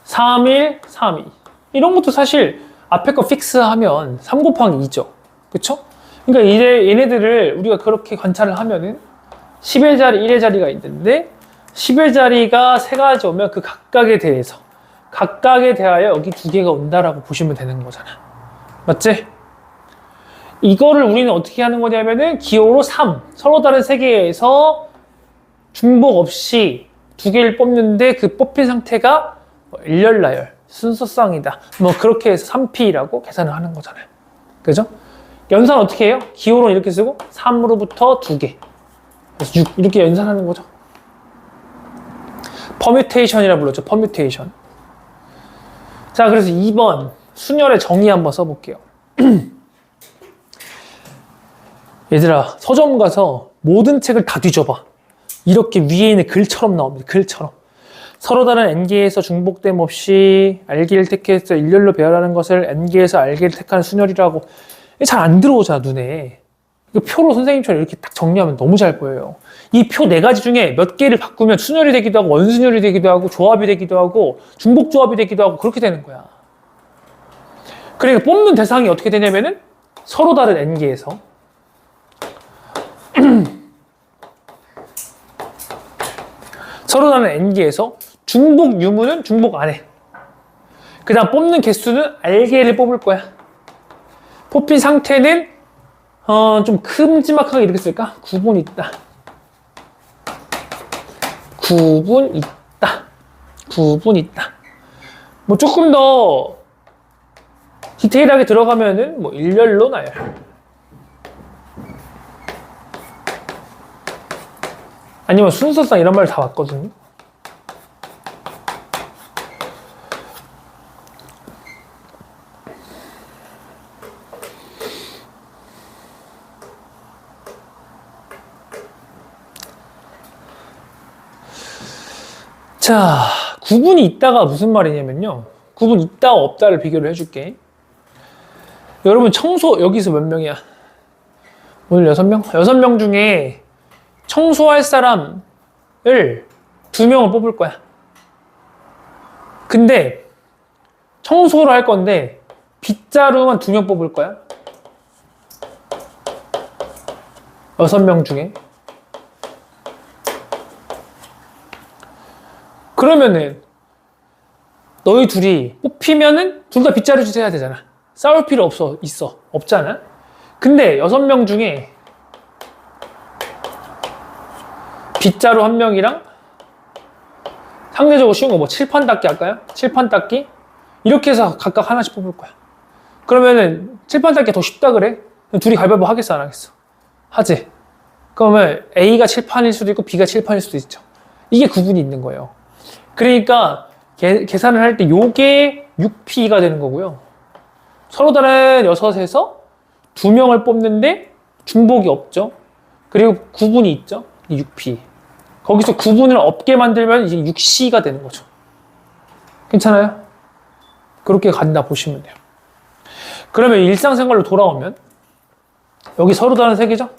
3, 1, 3, 2 이런 것도 사실 앞에 거 픽스하면 3 곱하기 2죠. 그쵸? 그러니까 이제 얘네들을 우리가 그렇게 관찰을 하면은 10의 자리, 1의 자리가 있는데 10의 자리가 세 가지 오면 그 각각에 대하여 여기 두 개가 온다라고 보시면 되는 거잖아. 맞지? 이거를 우리는 어떻게 하는 거냐면은 기호로 3 서로 다른 세 개에서 중복 없이 두 개를 뽑는데 그 뽑힌 상태가 일렬나열 순서쌍이다 뭐 그렇게 해서 3P라고 계산을 하는 거잖아요. 그죠? 연산 어떻게 해요? 기호로 이렇게 쓰고 3으로부터 2개 그래서 6 이렇게 연산하는 거죠. 퍼뮤테이션이라 불렀죠. 퍼뮤테이션. 자, 그래서 2번 순열의 정의 한번 써볼게요. 얘들아, 서점 가서 모든 책을 다 뒤져봐. 이렇게 위에 있는 글처럼 나옵니다. 글처럼. 서로 다른 n개에서 중복됨 없이 알기를 택해서 일렬로 배열하는 것을 n개에서 알기를 택하는 순열이라고. 잘 안 들어오잖아, 눈에. 이거 표로 선생님처럼 이렇게 딱 정리하면 너무 잘 보여요. 이 표 네 가지 중에 몇 개를 바꾸면 순열이 되기도 하고 원순열이 되기도 하고 조합이 되기도 하고 중복 조합이 되기도 하고 그렇게 되는 거야. 그러니까 뽑는 대상이 어떻게 되냐면은 서로 다른 n개에서 서로 다른 n개에서 중복 유무는 중복 안 해. 그 다음 뽑는 개수는 알개를 뽑을 거야. 뽑힌 상태는 좀 큼지막하게 이렇게 쓸까? 구분 있다. 구분 있다. 구분 있다. 뭐 조금 더 디테일하게 들어가면은 뭐 일렬로 나열. 아니면 순서상 이런 말 다 왔거든요. 자, 구분이 있다가 무슨 말이냐면요. 구분 있다 없다를 비교를 해줄게. 여러분 청소 여기서 몇 명이야? 오늘 6명? 6명 중에 청소할 사람을 2명을 뽑을 거야. 근데 청소를 할 건데 빗자루만 2명 뽑을 거야. 6명 중에. 그러면은 너희 둘이 뽑히면은 둘 다 빗자루 짓 해야 되잖아. 싸울 필요 없잖아. 근데 6명 중에 빗자루 1명이랑 상대적으로 쉬운 거 뭐 칠판 닦기 할까요? 칠판 닦기? 이렇게 해서 각각 하나씩 뽑을 거야. 그러면은 칠판 닦기 더 쉽다 그래? 둘이 가위바위보 하겠어 안 하겠어? 하지. 그러면 A가 칠판일 수도 있고 B가 칠판일 수도 있죠. 이게 구분이 있는 거예요. 그러니까 계산을 할 때 요게 6P가 되는 거고요. 서로 다른 6에서 2명을 뽑는데 중복이 없죠. 그리고 구분이 있죠. 6P. 거기서 구분을 없게 만들면 이제 6C가 되는 거죠. 괜찮아요? 그렇게 간다 보시면 돼요. 그러면 일상생활로 돌아오면 여기 서로 다른 세 개죠?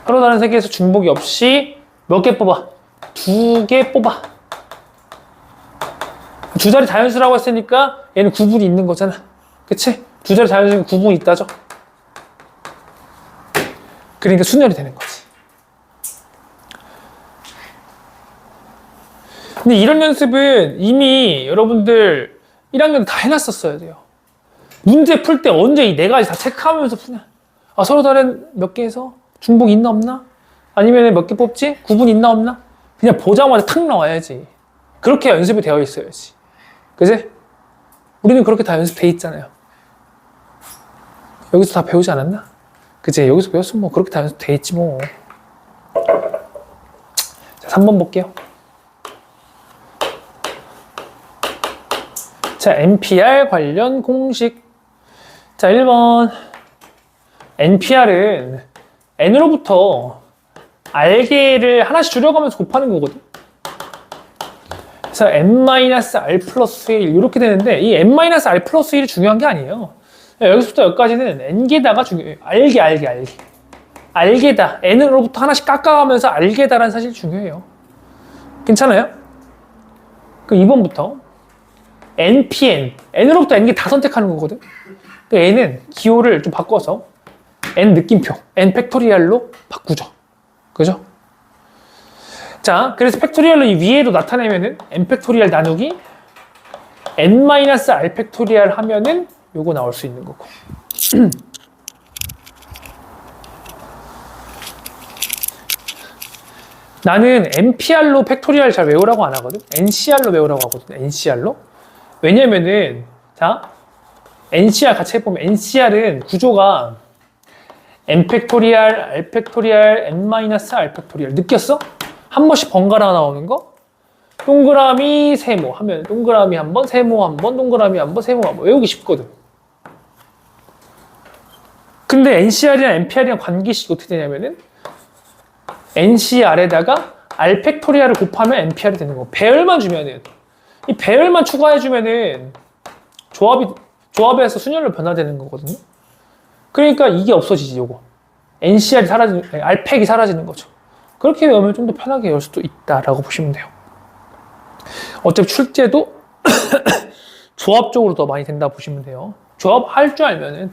서로 다른 세 개에서 중복이 없이 몇 개 뽑아? 2개 뽑아. 두 자리 다연수라고 했으니까 얘는 구분이 있는 거잖아. 그치? 두 자리 다연수는 구분이 있다죠? 그러니까 순열이 되는 거지. 근데 이런 연습은 이미 여러분들 1학년 다 해놨었어야 돼요. 문제 풀 때 언제 이 네 가지 다 체크하면서 푸냐? 아, 서로 다른 몇 개에서 중복 있나 없나? 아니면 몇 개 뽑지? 구분 있나 없나? 그냥 보자마자 탁 나와야지. 그렇게 연습이 되어 있어야지. 그지? 우리는 그렇게 다 연습돼 있잖아요. 여기서 다 배우지 않았나? 그치? 여기서 배웠으면 뭐 그렇게 다 연습돼 있지 뭐. 자, 3번 볼게요. 자, NPR 관련 공식. 자, 1번. NPR은 N으로부터 R개를 하나씩 줄여가면서 곱하는 거거든. 그래서 N-R 플러스 1 이렇게 되는데 이 N-R 플러스 1이 중요한 게 아니에요. 여기서부터 여기까지는 N개다가 중요해요. 알게다. N으로부터 하나씩 깎아가면서 알게다라는 사실이 중요해요. 괜찮아요? 그럼 2번부터 NPN. N으로부터 N개 다 선택하는 거거든. N은 기호를 좀 바꿔서 N 느낌표, N 팩토리얼로 바꾸죠. 그죠? 자, 그래서 팩토리얼로 이 위에로 나타내면은 N 팩토리얼 나누기 N-R 팩토리얼 하면은 요거 나올 수 있는 거고. 나는 NPR로 팩토리얼 잘 외우라고 안 하거든. NCR로 외우라고 하거든. NCR로. 왜냐면은 자, NCR 같이 해보면 NCR은 구조가 N 팩토리얼, R 팩토리얼, N-R 팩토리얼. 느꼈어? 한 번씩 번갈아 나오는 거? 동그라미, 세모 하면 동그라미 한 번, 세모 한 번, 동그라미 한 번, 세모 한 번. 외우기 쉽거든. 근데 NCR이랑 NPR이랑 관계식이 어떻게 되냐면은 NCR에다가 R 팩토리얼을 곱하면 NPR이 되는 거. 배열만 주면은, 이 배열만 추가해주면은 조합에서 순열로 변화되는 거거든요. 그러니까 이게 없어지지, 요거. NCR이 사라지는, R팩이 사라지는 거죠. 그렇게 외우면 좀 더 편하게 외울 수도 있다라고 보시면 돼요. 어차피 출제도 조합 쪽으로 더 많이 된다 보시면 돼요. 조합 할 줄 알면은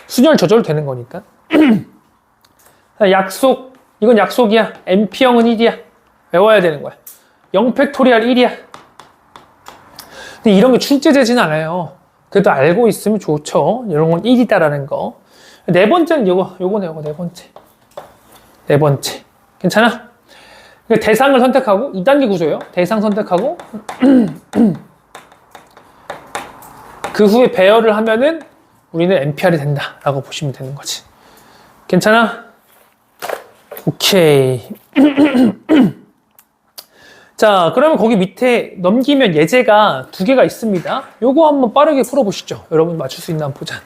순열 저절로 되는 거니까. 약속, 이건 약속이야. NP형은 1이야. 외워야 되는 거야. 0팩토리얼 1이야. 근데 이런 게 출제되진 않아요. 그래도 알고 있으면 좋죠. 이런 건 1이다라는 거. 네 번째는 요거네, 네 번째. 네 번째. 괜찮아? 대상을 선택하고, 2단계 구조예요. 대상 선택하고, 그 후에 배열을 하면은 우리는 NPR이 된다라고 보시면 되는 거지. 괜찮아? 오케이. 자, 그러면 거기 밑에 넘기면 예제가 2개가 있습니다. 요거 한번 빠르게 풀어보시죠. 여러분 맞출 수 있나 한번 보자.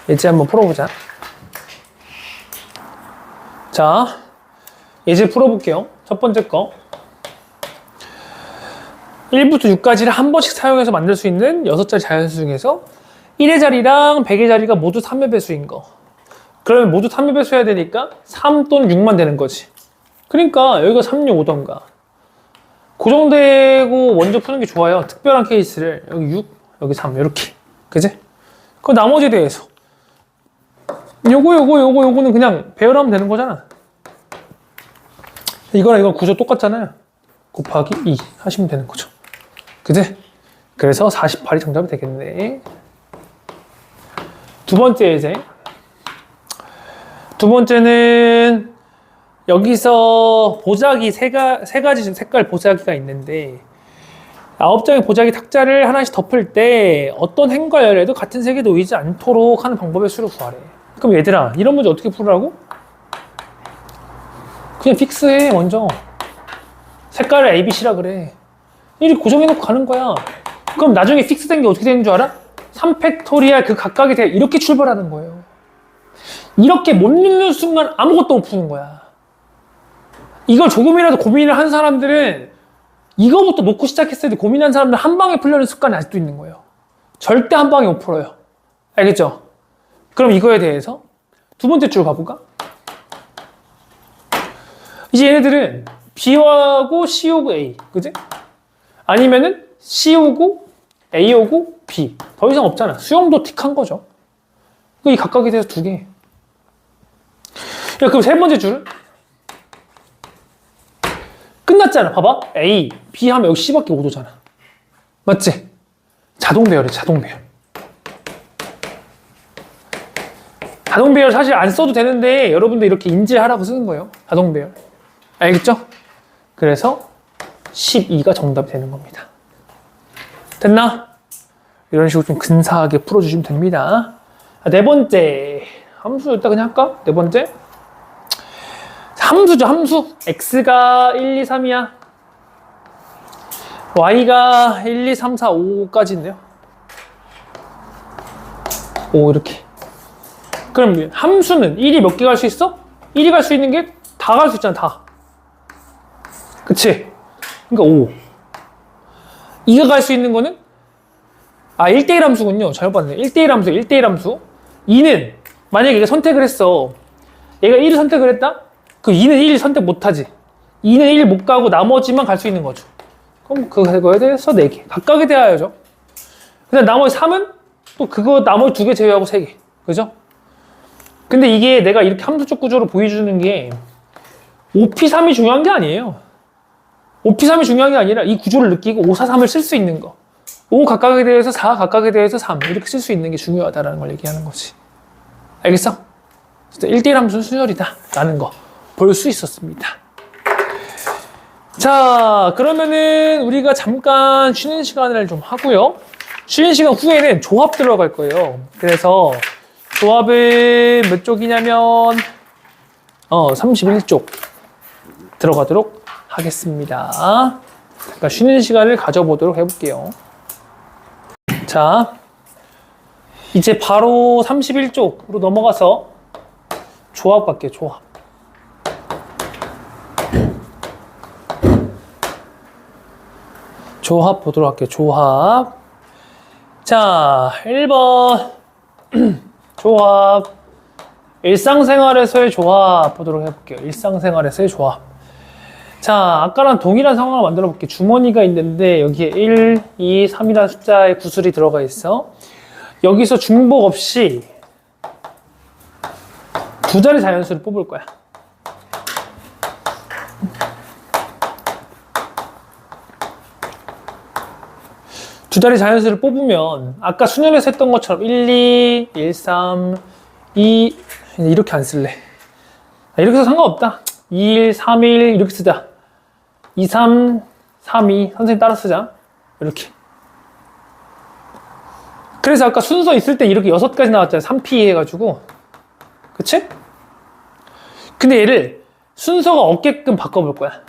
예제 한번 풀어보자. 자, 예제 풀어볼게요. 첫 번째 거. 1부터 6까지를 한 번씩 사용해서 만들 수 있는 6자리 자연수 중에서 1의 자리랑 100의 자리가 모두 3의 배수인 거. 그러면 모두 3의 배수 해야 되니까 3 또는 6만 되는 거지. 그러니까 여기가 3, 6, 5던가. 고정되고 먼저 푸는 게 좋아요. 특별한 케이스를 여기 6, 여기 3 이렇게. 그지? 그 나머지에 대해서 요거는 그냥 배열하면 되는 거잖아. 이거랑 구조 똑같잖아요. 곱하기 2 하시면 되는 거죠. 그지? 그래서 48이 정답이 되겠네. 두 번째 예제. 두 번째는 여기서 보자기 세 가지 색깔 보자기가 있는데 9장의 보자기 탁자를 하나씩 덮을 때 어떤 행과 열에도 같은 색이 놓이지 않도록 하는 방법의 수를 구하래. 그럼 얘들아, 이런 문제 어떻게 풀으라고? 그냥 픽스해. 먼저 색깔을 ABC라 그래. 이렇게 고정해놓고 가는 거야. 그럼 나중에 픽스된 게 어떻게 되는 줄 알아? 3팩토리얼 그 각각에 대해 이렇게 출발하는 거예요. 이렇게 못 읽는 순간 아무것도 못 푸는 거야. 이걸 조금이라도 고민을 한 사람들은 이거부터 놓고 시작했을 때 고민한 사람들 한 방에 풀려는 습관이 아직도 있는 거예요. 절대 한 방에 못 풀어요. 알겠죠? 그럼 이거에 대해서 두 번째 줄 가볼까? 이제 얘네들은 B하고 C 오고 A, 그지? 아니면은 C 오고 A 오고 B. 더 이상 없잖아. 수용도 틱한 거죠. 이 각각에 대해서 2개. 야, 그럼 세 번째 줄은? 끝났잖아. 봐봐. A, B 하면 여기 C밖에 못 오잖아. 맞지? 자동 배열이야, 자동 배열. 자동 배열 사실 안 써도 되는데 여러분들 이렇게 인지하라고 쓰는 거예요. 자동 배열. 알겠죠? 그래서 12가 정답이 되는 겁니다. 됐나? 이런 식으로 좀 근사하게 풀어주시면 됩니다. 네 번째. 함수 일단 그냥 할까? 네 번째. 함수죠, 함수. x가 1, 2, 3이야. y가 1, 2, 3, 4, 5까지인데요. 5 이렇게. 그럼 함수는 1이 몇 개 갈 수 있어? 1이 갈 수 있는 게 다 갈 수 있잖아, 다. 그치? 그러니까 5. 2가 갈 수 있는 거는 1대1 함수군요. 잘못 봤네. 1대1 함수, 1대1 함수. 2는 만약에 얘가 선택을 했어. 얘가 1을 선택을 했다? 그 2는 1 선택 못하지. 2는 1 못 가고 나머지만 갈 수 있는 거죠. 그럼 그거에 대해서 4개. 각각에 대하여죠. 근데 나머지 3은 또 그거 나머지 2개 제외하고 3개. 그죠? 근데 이게 내가 이렇게 함수적 구조로 보여주는 게 OP3이 중요한 게 아니에요. OP3이 중요한 게 아니라 이 구조를 느끼고 5, 4, 3을 쓸 수 있는 거. 5 각각에 대해서 4, 각각에 대해서 3 이렇게 쓸 수 있는 게 중요하다는 걸 얘기하는 거지. 알겠어? 1대1 함수는 순열이다 라는 거 볼 수 있었습니다. 자, 그러면은 우리가 잠깐 쉬는 시간을 좀 하고요. 쉬는 시간 후에는 조합 들어갈 거예요. 그래서 조합은 몇 쪽이냐면 31쪽 들어가도록 하겠습니다. 잠깐 쉬는 시간을 가져보도록 해볼게요. 자, 이제 바로 31쪽으로 넘어가서 조합 갈게요. 조합. 조합 보도록 할게요. 조합. 자, 1번. 조합. 일상생활에서의 조합 보도록 해볼게요. 일상생활에서의 조합. 자, 아까랑 동일한 상황을 만들어 볼게요. 주머니가 있는데 여기에 1, 2, 3이라는 숫자의 구슬이 들어가 있어. 여기서 중복 없이 두 자리 자연수를 뽑을 거야. 두 자리 자연수를 뽑으면 아까 순열에서 했던 것처럼 1, 2, 1, 3, 2 이렇게 안 쓸래. 이렇게 해서 상관없다. 2, 1, 3, 1 이렇게 쓰자. 2, 3, 3, 2 선생님 따라 쓰자. 이렇게. 그래서 아까 순서 있을 때 이렇게 6가지 나왔잖아요. 3P 해가지고. 그치? 근데 얘를 순서가 없게끔 바꿔볼 거야.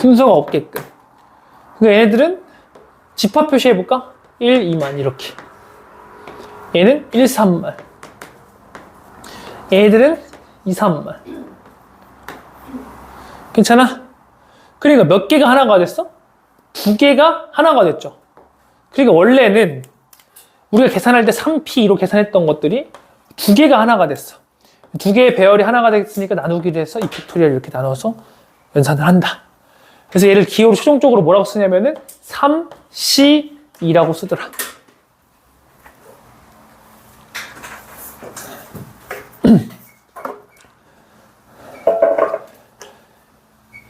순서가 없게끔. 그러니까 얘네들은 집합 표시해볼까? 1, 2만 이렇게. 얘는 1, 3만. 얘들은 2, 3만. 괜찮아? 그러니까 몇 개가 하나가 됐어? 두 개가 하나가 됐죠. 그러니까 원래는 우리가 계산할 때 3P로 계산했던 것들이 두 개가 하나가 됐어. 두 개의 배열이 하나가 됐으니까 나누기를 해서 이 팩토리얼 이렇게 나눠서 연산을 한다. 그래서 얘를 기호로 최종적으로 뭐라고 쓰냐면은 3C2라고 쓰더라.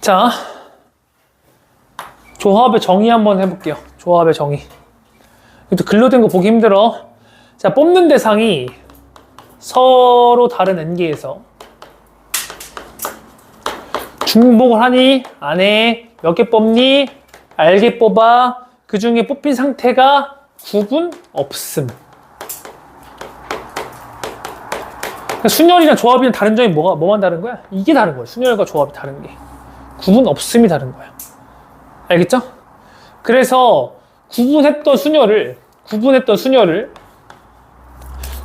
자, 조합의 정의 한번 해볼게요. 조합의 정의. 또 글로 된 거 보기 힘들어. 자, 뽑는 대상이 서로 다른 n개에서 중복을 하니 안 해. 몇 개 뽑니? 알게 뽑아. 그 중에 뽑힌 상태가 구분 없음. 그러니까 순열이랑 조합이랑 다른 점이 뭐만 다른 거야? 이게 다른 거야. 순열과 조합이 다른 게. 구분 없음이 다른 거야. 알겠죠? 그래서 구분했던 순열을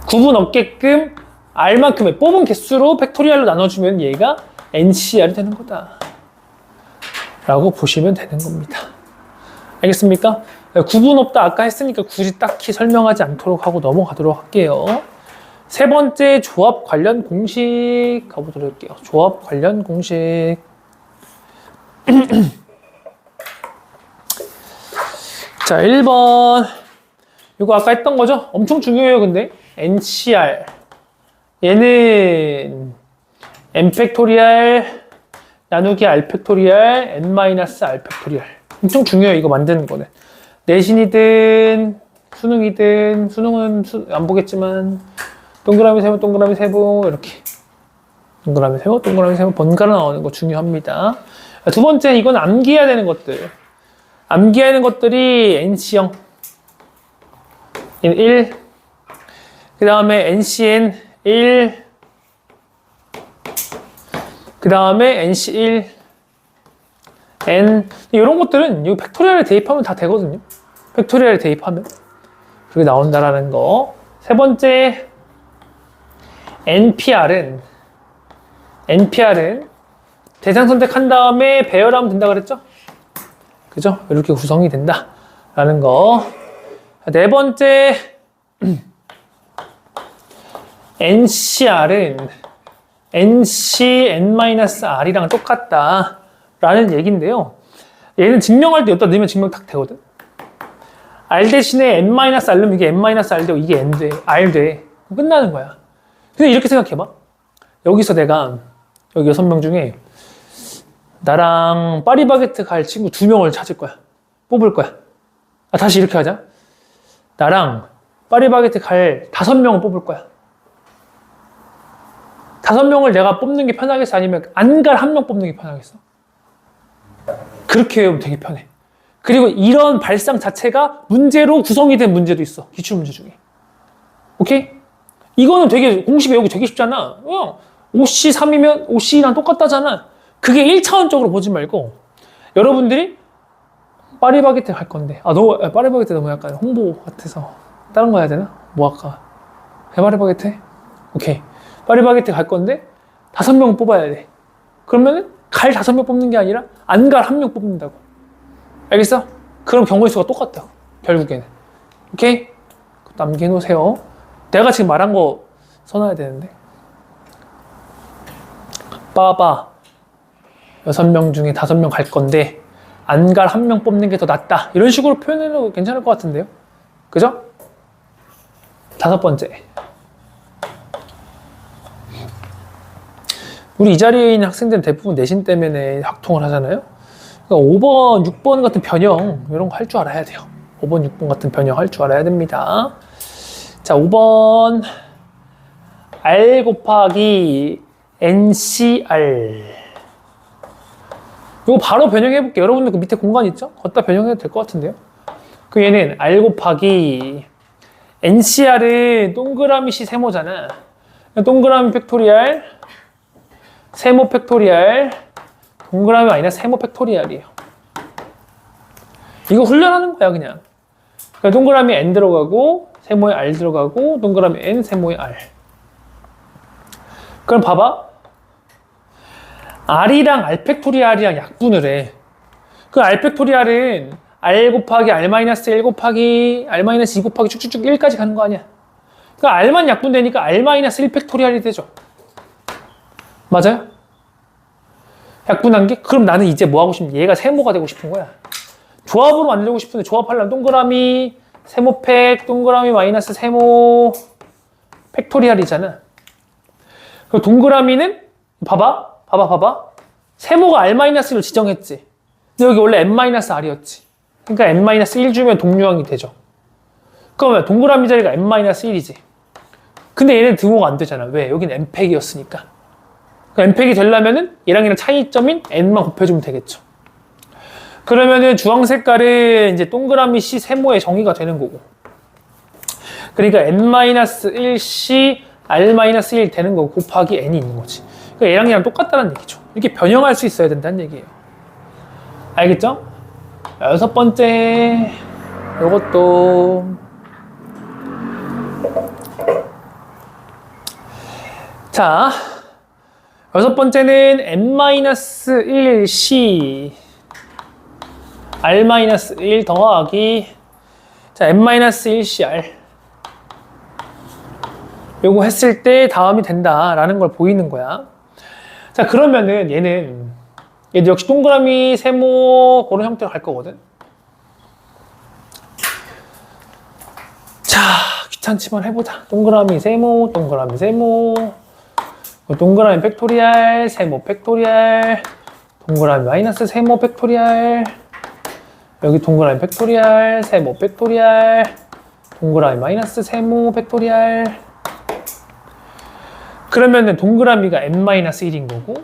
구분 없게끔 R만큼의 뽑은 개수로 팩토리얼로 나눠주면 얘가 NCR이 되는 거다. 라고 보시면 되는 겁니다. 알겠습니까? 구분 없다 아까 했으니까 굳이 딱히 설명하지 않도록 하고 넘어가도록 할게요. 세 번째 조합 관련 공식 가보도록 할게요. 조합 관련 공식. 자, 1번. 이거 아까 했던 거죠? 엄청 중요해요, 근데. NCR. 얘는 n 팩토리얼 나누기 r 팩토리얼 n-r 팩토리얼. 엄청 중요해요, 이거 만드는 거는. 내신이든 수능이든 수능은 안 보겠지만 동그라미 세모 동그라미 세모 이렇게 동그라미 세모 동그라미 세모 번갈아 나오는 거 중요합니다. 두 번째, 이건 암기해야 되는 것들. 암기해야 하는 것들이 NC형 1, 그 다음에 NCN 1, 그 다음에 NC1, N, 이런 것들은 이 팩토리얼에 대입하면 다 되거든요. 팩토리얼에 대입하면. 그렇게 나온다라는 거. 세 번째, NPR은 대상 선택한 다음에 배열하면 된다 그랬죠? 그죠? 이렇게 구성이 된다라는 거. 네 번째, NCR은 NC N-R이랑 똑같다라는 얘기인데요. 얘는 증명할 때 여기다 넣으면 증명 딱 되거든. R 대신에 N-R 넣으면 이게 N-R 되고 이게 N 돼, R 돼. 끝나는 거야. 근데 이렇게 생각해봐. 여기서 내가 여기 6명 중에 나랑 파리바게트 갈 친구 2명을 찾을 거야. 뽑을 거야. 다시 이렇게 하자. 나랑 파리바게트 갈 5명을 뽑을 거야. 5명을 내가 뽑는 게 편하겠어? 아니면 안 갈 1명 뽑는 게 편하겠어? 그렇게 외우면 되게 편해. 그리고 이런 발상 자체가 문제로 구성이 된 문제도 있어. 기출문제 중에. 오케이? 이거는 되게 공식 외우기 되게 쉽잖아. OC3이면 OC랑 똑같다잖아. 그게 1차원적으로 보지 말고 여러분들이 파리바게트 갈 건데 파리바게트 너무 약간 홍보 같아서 다른 거 해야 되나? 뭐 할까? 파리바게트 해? 오케이. 파리바게트 갈 건데 5명 뽑아야 돼. 그러면은 갈 5명 뽑는 게 아니라 안 갈 1명 뽑는다고. 알겠어? 그럼 경우의 수가 똑같다. 결국에는. 오케이? 남겨놓으세요. 내가 지금 말한 거 써놔야 되는데. 빠바 6명 중에 5명 갈 건데 안 갈 1명 뽑는 게 더 낫다. 이런 식으로 표현해도 괜찮을 것 같은데요. 그죠? 5번째. 우리 이 자리에 있는 학생들은 대부분 내신 때문에 학통을 하잖아요. 그러니까 5번, 6번 같은 변형 이런 거 할 줄 알아야 돼요. 5번, 6번 같은 변형 할 줄 알아야 됩니다. 자, 5번 R 곱하기 NCR. 이거 바로 변형해 볼게요. 여러분들 그 밑에 공간 있죠? 걷다 변형해도 될 것 같은데요. 그 얘는 R 곱하기 NCR은 동그라미 C 세모잖아. 동그라미 팩토리알 세모 팩토리알 동그라미 마이너스 세모 팩토리알이에요. 이거 훈련하는 거야 그냥. 그러니까 동그라미 N 들어가고 세모에 R 들어가고 동그라미 N 세모에 R. 그럼 봐봐. R이랑 R 팩토리알이랑 약분을 해. 그 R 팩토리알은 R 곱하기 R 마이너스 1 곱하기 R 마이너스 2 곱하기 쭉쭉쭉 1까지 가는 거 아니야. 그러니까 R만 약분되니까 R 마이너스 1 팩토리알이 되죠. 맞아요? 약분한 게? 그럼 나는 이제 뭐 하고 싶냐? 얘가 세모가 되고 싶은 거야. 조합으로 만들고 싶은데 조합하려면 동그라미 세모팩 동그라미 마이너스 세모 팩토리알이잖아. 그럼 동그라미는 봐봐. 세모가 R-를 지정했지. 근데 여기 원래 N-R이었지. 그러니까 N-1 주면 동류항이 되죠. 그러면 동그라미 자리가 N-1이지. 근데 얘는 등호가 안 되잖아. 왜? 여기는 N팩이었으니까. N팩이 되려면은 얘랑 얘랑 차이점인 N만 곱해주면 되겠죠. 그러면은 주황 색깔은 이제 동그라미 C 세모의 정의가 되는 거고. 그러니까 N-1C R-1 되는 거고 곱하기 N이 있는 거지. 그러니까 얘랑 얘랑 똑같다는 얘기죠. 이렇게 변형할 수 있어야 된다는 얘기예요. 알겠죠? 6번째 요것도 자 6번째는 N-1C R-1 더하기 자 N-1CR 요거 했을 때 다음이 된다라는 걸 보이는 거야. 자 그러면은 얘도 역시 동그라미 세모 그런 형태로 갈 거거든. 자 귀찮지만 해보자. 동그라미 세모 동그라미 팩토리알 세모 팩토리알 동그라미 마이너스 세모 팩토리알 여기 동그라미 팩토리알 세모 팩토리알 동그라미 마이너스 세모 팩토리알. 그러면은 동그라미가 N-1인 거고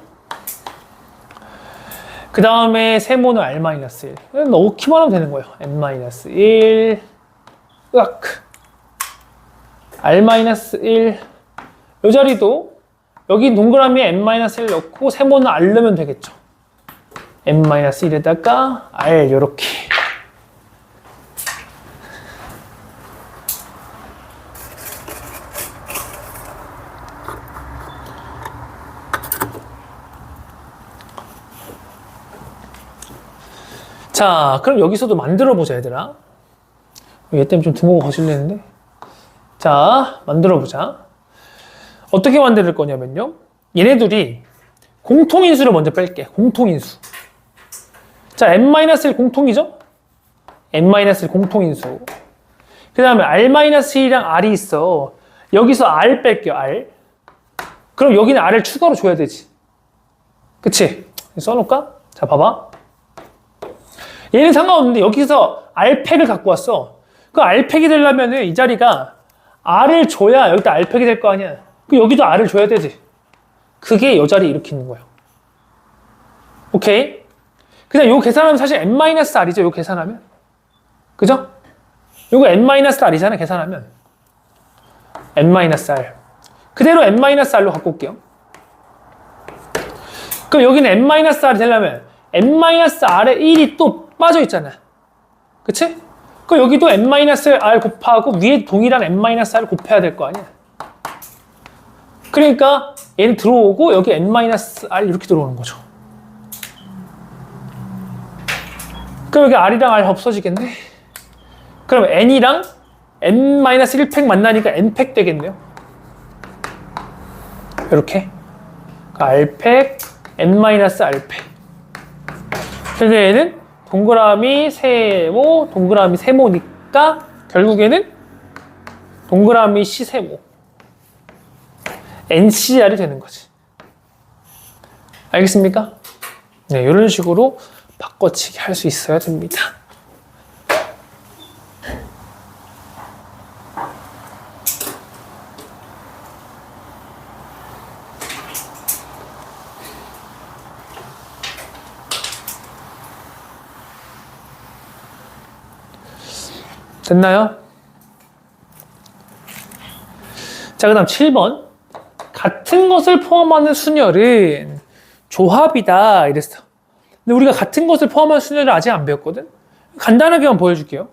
그 다음에 세모는 R-1 넣기만 하면 되는 거예요. N-1 으악 R-1 이 자리도 여기 동그라미에 N-1 넣고 세모는 R 넣으면 되겠죠. N-1에다가 R 요렇게 자, 그럼 여기서도 만들어보자, 얘들아. 얘 때문에 좀 등호가 거슬리는데. 자, 만들어보자. 어떻게 만들 거냐면요. 얘네들이 공통인수를 먼저 뺄게. 공통인수. 자, N-1 공통이죠? N-1 공통인수. 그 다음에 R-1이랑 R이 있어. 여기서 R 뺄게요, R. 그럼 여기는 R을 추가로 줘야 되지. 그치? 써놓을까? 자, 봐봐. 얘는 상관없는데 여기서 R팩을 갖고 왔어. 그 R팩이 되려면 이 자리가 R을 줘야 여기다 R팩이 될 거 아니야. 그 여기도 R을 줘야 되지. 그게 이 자리에 이렇게 있는 거예요. 오케이? 그냥 요 계산하면 사실 N-R이죠. 요 계산하면. 그죠? 요거 N-R이잖아. 계산하면. N-R. 그대로 N-R로 갖고 올게요. 그럼 여기는 N-R이 되려면 N-R에 1이 또 빠져 있잖아. 그치? 그럼 여기도 N-R 곱하고 위에 동일한 N-R 곱해야 될 거 아니야. 그러니까 얘는 들어오고 여기 N-R 이렇게 들어오는 거죠. 그럼 여기 R이랑 R 없어지겠네. 그럼 N이랑 N-1팩 만나니까 N팩 되겠네요. 이렇게 R팩, N-R팩. 근데 얘는 동그라미 세모, 동그라미 세모니까 결국에는 동그라미 C 세모 NCR이 되는 거지. 알겠습니까? 네, 이런 식으로 바꿔치기 할 수 있어야 됩니다. 됐나요? 자, 그 다음 7번. 같은 것을 포함하는 순열은 조합이다. 이랬어. 근데 우리가 같은 것을 포함한 순열을 아직 안 배웠거든? 간단하게만 보여줄게요.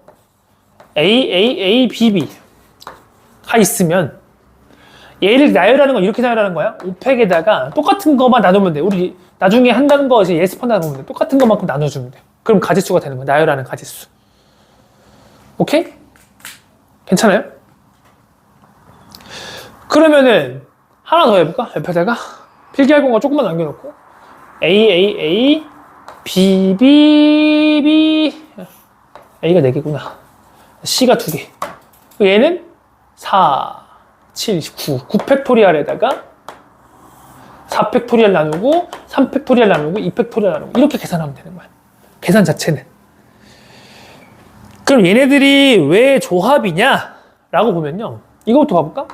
A, B, B가 있으면 얘를 나열하는 건 이렇게 나열하는 거야. 5팩에다가 똑같은 것만 나누면 돼. 우리 나중에 한다는 거 이제 예습한다 보면 돼. 똑같은 것만큼 나눠주면 돼. 그럼 가지수가 되는 거야. 나열하는 가지수. 오케이? 괜찮아요? 그러면은 하나 더 해볼까? 옆에다가 필기할 공간 조금만 남겨놓고 A, B, A가 4개구나. C가 2개. 얘는 4, 7, 9. 9팩토리얼에다가 4팩토리얼 나누고 3팩토리얼 나누고 2팩토리얼 나누고 이렇게 계산하면 되는 거야. 계산 자체는. 그럼 얘네들이 왜 조합이냐? 라고 보면요. 이거부터 봐볼까?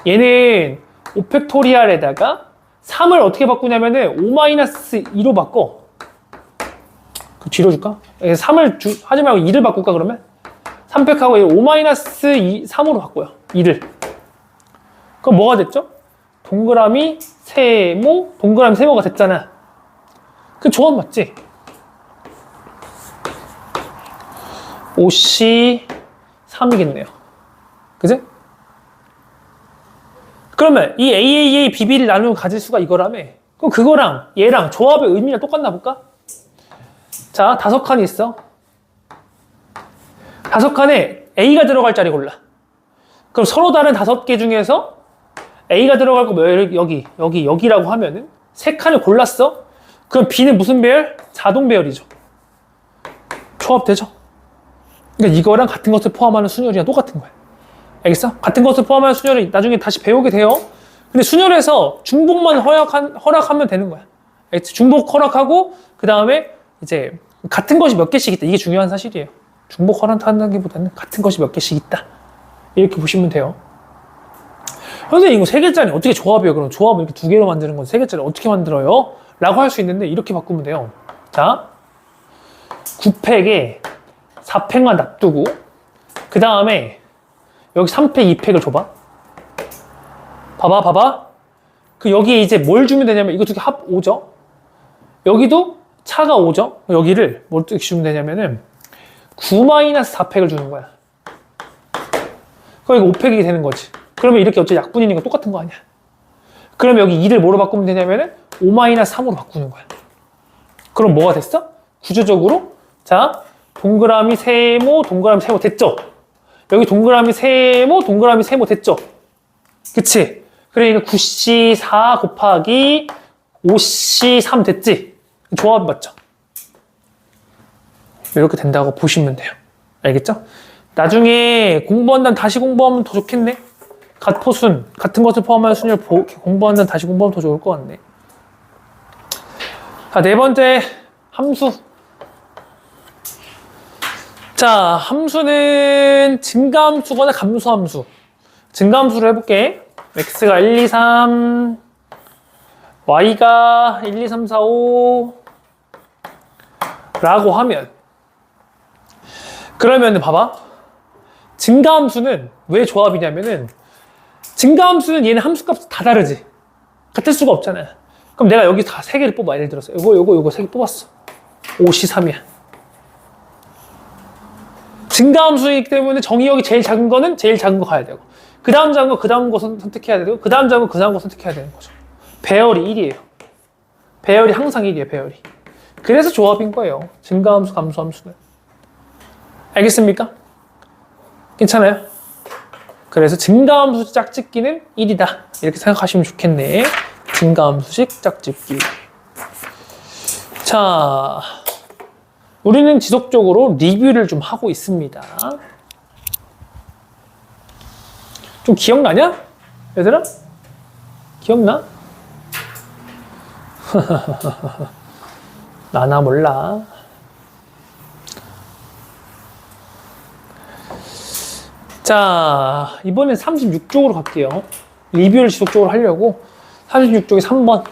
얘는 5팩토리얼에다가 3을 어떻게 바꾸냐면은 5-2로 바꿔. 그 뒤로 줄까? 3을 하지 말고 2를 바꿀까 그러면? 3팩하고 5-3으로 바꿔요. 2를. 그럼 뭐가 됐죠? 동그라미 세모, 동그라미 세모가 됐잖아. 그 조합 맞지? 5C 3이겠네요. 그지? 그러면 이 AAA, BB를 나누면 가질 수가 이거라며. 그럼 그거랑 얘랑 조합의 의미가 똑같나 볼까? 자, 5칸이 있어. 5칸에 A가 들어갈 자리 골라. 그럼 서로 다른 5개 중에서 A가 들어갈 거 여기라고 하면은 3칸을 골랐어. 그럼 B는 무슨 배열? 자동 배열이죠. 조합되죠? 그러니까 이거랑 같은 것을 포함하는 순열이랑 똑같은 거야. 알겠어? 같은 것을 포함하는 순열을 나중에 다시 배우게 돼요. 근데 순열에서 중복만 허락하면 되는 거야. 알겠지? 중복 허락하고 그 다음에 이제 같은 것이 몇 개씩 있다. 이게 중요한 사실이에요. 중복 허락한다기보다는 같은 것이 몇 개씩 있다. 이렇게 보시면 돼요. 선생님 이거 3개짜리 어떻게 조합이에요? 그럼 조합을 이렇게 2개로 만드는 건 3개짜리 어떻게 만들어요? 라고 할 수 있는데 이렇게 바꾸면 돼요. 자, 9팩에 4팩만 놔두고 그 다음에 여기 3팩, 2팩을 줘봐. 봐봐. 그 여기에 이제 뭘 주면 되냐면 이거 2개 합 5죠? 여기도 차가 5죠? 여기를 뭘 주면 되냐면은 9-4팩을 주는 거야. 그럼 이거 5팩이 되는 거지. 그러면 이렇게 어차피 약분이니까 똑같은 거 아니야. 그러면 여기 2를 뭐로 바꾸면 되냐면은 5-3으로 바꾸는 거야. 그럼 뭐가 됐어? 구조적으로 자, 동그라미 세모, 동그라미 세모 됐죠? 여기 동그라미 세모, 동그라미 세모 됐죠? 그치? 그러니까 9C4 곱하기 5C3 됐지? 조합 맞죠? 이렇게 된다고 보시면 돼요. 알겠죠? 나중에 공부한다면 다시 공부하면 더 좋겠네? 갓포순, 같은 것을 포함한 순열 공부한다면 다시 공부하면 더 좋을 것 같네. 자, 4번째 함수. 자, 함수는 증가함수거나 감소함수. 증가함수를 해볼게. x가 1, 2, 3, y가 1, 2, 3, 4, 5 라고 하면 그러면 봐봐. 증가함수는 왜 조합이냐면은 증가함수는 얘는 함수값 다 다르지. 같을 수가 없잖아. 그럼 내가 여기 다 3개를 뽑아. 예를 들어서 요거 3개 뽑았어. 5C3이야. 증가함수이기 때문에 정의역이 제일 작은 거는 제일 작은 거 가야 되고 그 다음 작은 거 그 다음 거 선택해야 되고 그 다음 작은 거 그 다음 거 선택해야 되는 거죠. 배열이 1이에요. 배열이 항상 1이에요. 배열이. 그래서 조합인 거예요. 증가함수, 감소함수는. 알겠습니까? 괜찮아요? 그래서 증가함수 짝짓기는 1이다. 이렇게 생각하시면 좋겠네. 증가함수식 짝짓기. 자, 우리는 지속적으로 리뷰를 좀 하고 있습니다. 좀 기억나냐? 얘들아? 기억나? 나나 몰라. 자, 이번엔 36쪽으로 갈게요. 리뷰를 지속적으로 하려고 36쪽에 3번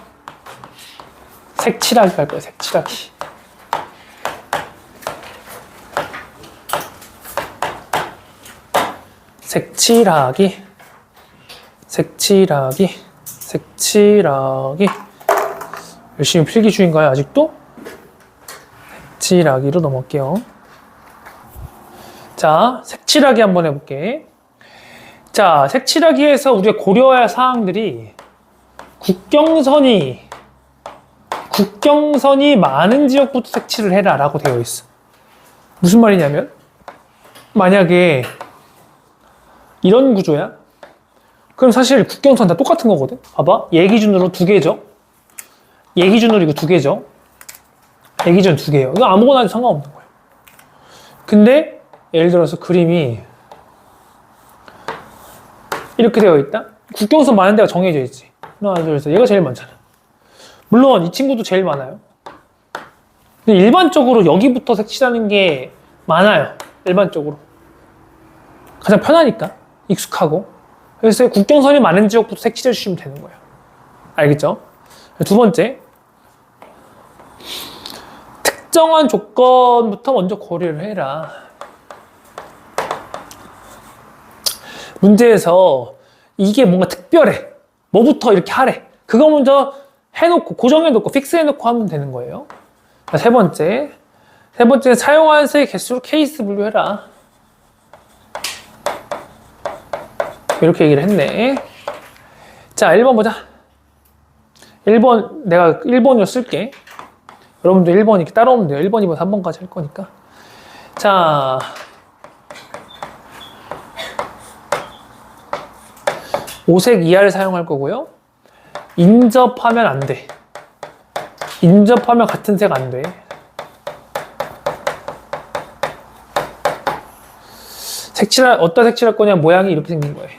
색칠하기 갈 거예요. 색칠하기. 색칠하기. 색칠하기. 색칠하기. 열심히 필기 중인가요? 아직도? 색칠하기로 넘어갈게요. 자, 색칠하기 한번 해볼게. 자, 색칠하기에서 우리가 고려해야 할 사항들이 국경선이 많은 지역부터 색칠을 해라 라고 되어 있어. 무슨 말이냐면 만약에 이런 구조야? 그럼 사실 국경선 다 똑같은 거거든. 봐봐, 얘 기준으로 2개죠. 얘 기준으로 이거 2개죠. 얘 기준 2개예요. 이거 아무거나 해도 상관없는 거예요. 근데 예를 들어서 그림이 이렇게 되어 있다? 국경선 많은 데가 정해져 있지. 하나, 둘, 셋. 얘가 제일 많잖아. 물론 이 친구도 제일 많아요. 근데 일반적으로 여기부터 색칠하는 게 많아요. 일반적으로. 가장 편하니까. 익숙하고. 그래서 국경선이 많은 지역부터 색칠해 주시면 되는 거예요. 알겠죠? 두 번째. 특정한 조건부터 먼저 고려를 해라. 문제에서 이게 뭔가 특별해. 뭐부터 이렇게 하래. 그거 먼저 해놓고, 고정해놓고, 픽스해놓고 하면 되는 거예요. 자, 세 번째. 세 번째는 사용한 색의 개수로 케이스 분류해라. 이렇게 얘기를 했네. 자, 1번 보자. 1번, 내가 1번으로 쓸게. 여러분도 1번 이렇게 따라오면 돼요. 1번, 2번, 3번까지 할 거니까. 자. 오색 이하를 사용할 거고요. 인접하면 안 돼. 인접하면 같은 색 안 돼. 어디다 색칠할 거냐, 모양이 이렇게 생긴 거예요.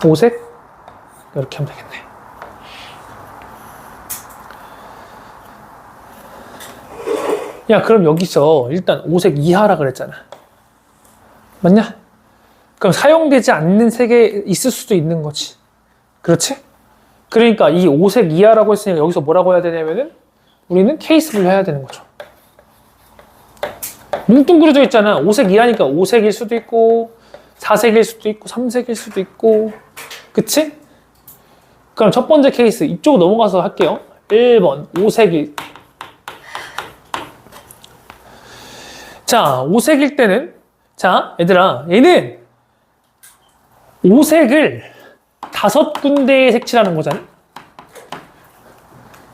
오색? 이렇게 하면 되겠네. 야, 그럼 여기서 일단 오색 이하라 그랬잖아. 맞냐? 그럼 사용되지 않는 색에 있을 수도 있는 거지. 그렇지? 그러니까 이 오색 이하라고 했으니까 여기서 뭐라고 해야 되냐면은 우리는 케이스 분류해야 되는 거죠. 뭉뚱그려져 있잖아. 오색 이하니까 오색일 수도 있고 4색일 수도 있고 3색일 수도 있고. 그치? 그럼 첫 번째 케이스 이쪽으로 넘어가서 할게요. 1번 오색일. 자, 오색일 때는 자, 얘들아, 얘는 오색을 5군데에 색칠하는 거잖아.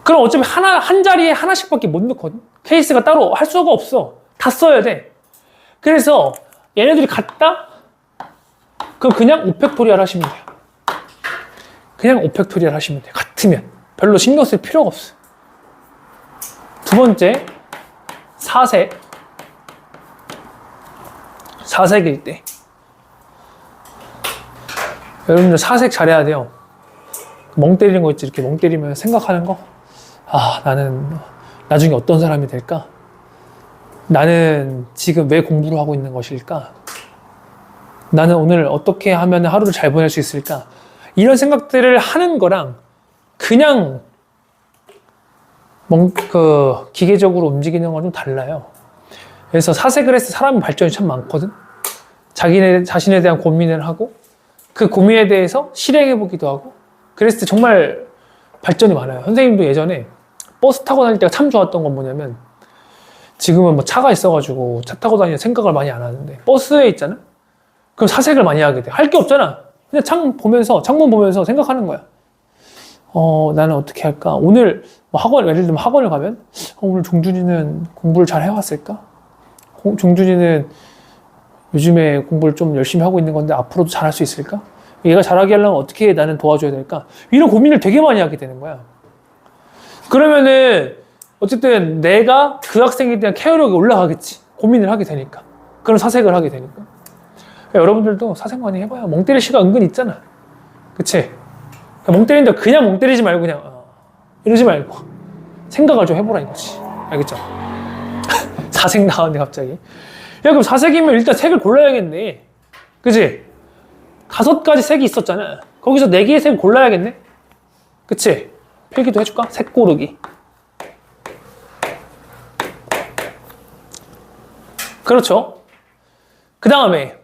그럼 어차피 한 자리에 하나씩밖에 못 넣거든. 케이스가 따로 할 수가 없어. 다 써야 돼. 그래서 얘네들이 같다? 그럼 그냥 오펙토리얼 하시면 돼요. 그냥 오펙토리얼 하시면 돼요. 같으면. 별로 신경 쓸 필요가 없어. 두 번째, 4색. 4색일 때. 여러분들 4색 잘해야 돼요. 멍 때리는 거 있지. 이렇게 멍 때리면 생각하는 거. 아, 나는 나중에 어떤 사람이 될까? 나는 지금 왜 공부를 하고 있는 것일까? 나는 오늘 어떻게 하면 하루를 잘 보낼 수 있을까? 이런 생각들을 하는 거랑 그냥 기계적으로 움직이는 건 좀 달라요. 그래서 사색을 해서 사람의 발전이 참 많거든. 자신에 대한 고민을 하고 그 고민에 대해서 실행해보기도 하고 그랬을 때 정말 발전이 많아요. 선생님도 예전에 버스 타고 다닐 때가 참 좋았던 건 뭐냐면 지금은 뭐 차가 있어가지고 차 타고 다니는 생각을 많이 안 하는데 버스에 있잖아? 그럼 사색을 많이 하게 돼. 할 게 없잖아. 그냥 창문 보면서 생각하는 거야. 나는 어떻게 할까? 오늘 뭐 예를 들면 학원을 가면, 오늘 종준이는 공부를 잘 해왔을까? 종준이는 요즘에 공부를 좀 열심히 하고 있는 건데 앞으로도 잘할 수 있을까? 얘가 잘하게 하려면 어떻게 나는 도와줘야 될까? 이런 고민을 되게 많이 하게 되는 거야. 그러면은 어쨌든 내가 그 학생에 대한 케어력이 올라가겠지. 고민을 하게 되니까. 그런 사색을 하게 되니까. 그러니까 여러분들도 사색 많이 해봐요. 멍 때릴 시간 은근 있잖아. 그치? 멍 때리는데 그냥 멍 때리지 말고 그냥 이러지 말고 생각을 좀 해보라 이거지. 알겠죠? 사색 나왔네 갑자기. 야 그럼 사색이면 일단 색을 골라야겠네. 그치? 5가지 색이 있었잖아. 거기서 4개의 색을 골라야겠네. 그치? 필기도 해줄까? 색 고르기. 그렇죠. 그 다음에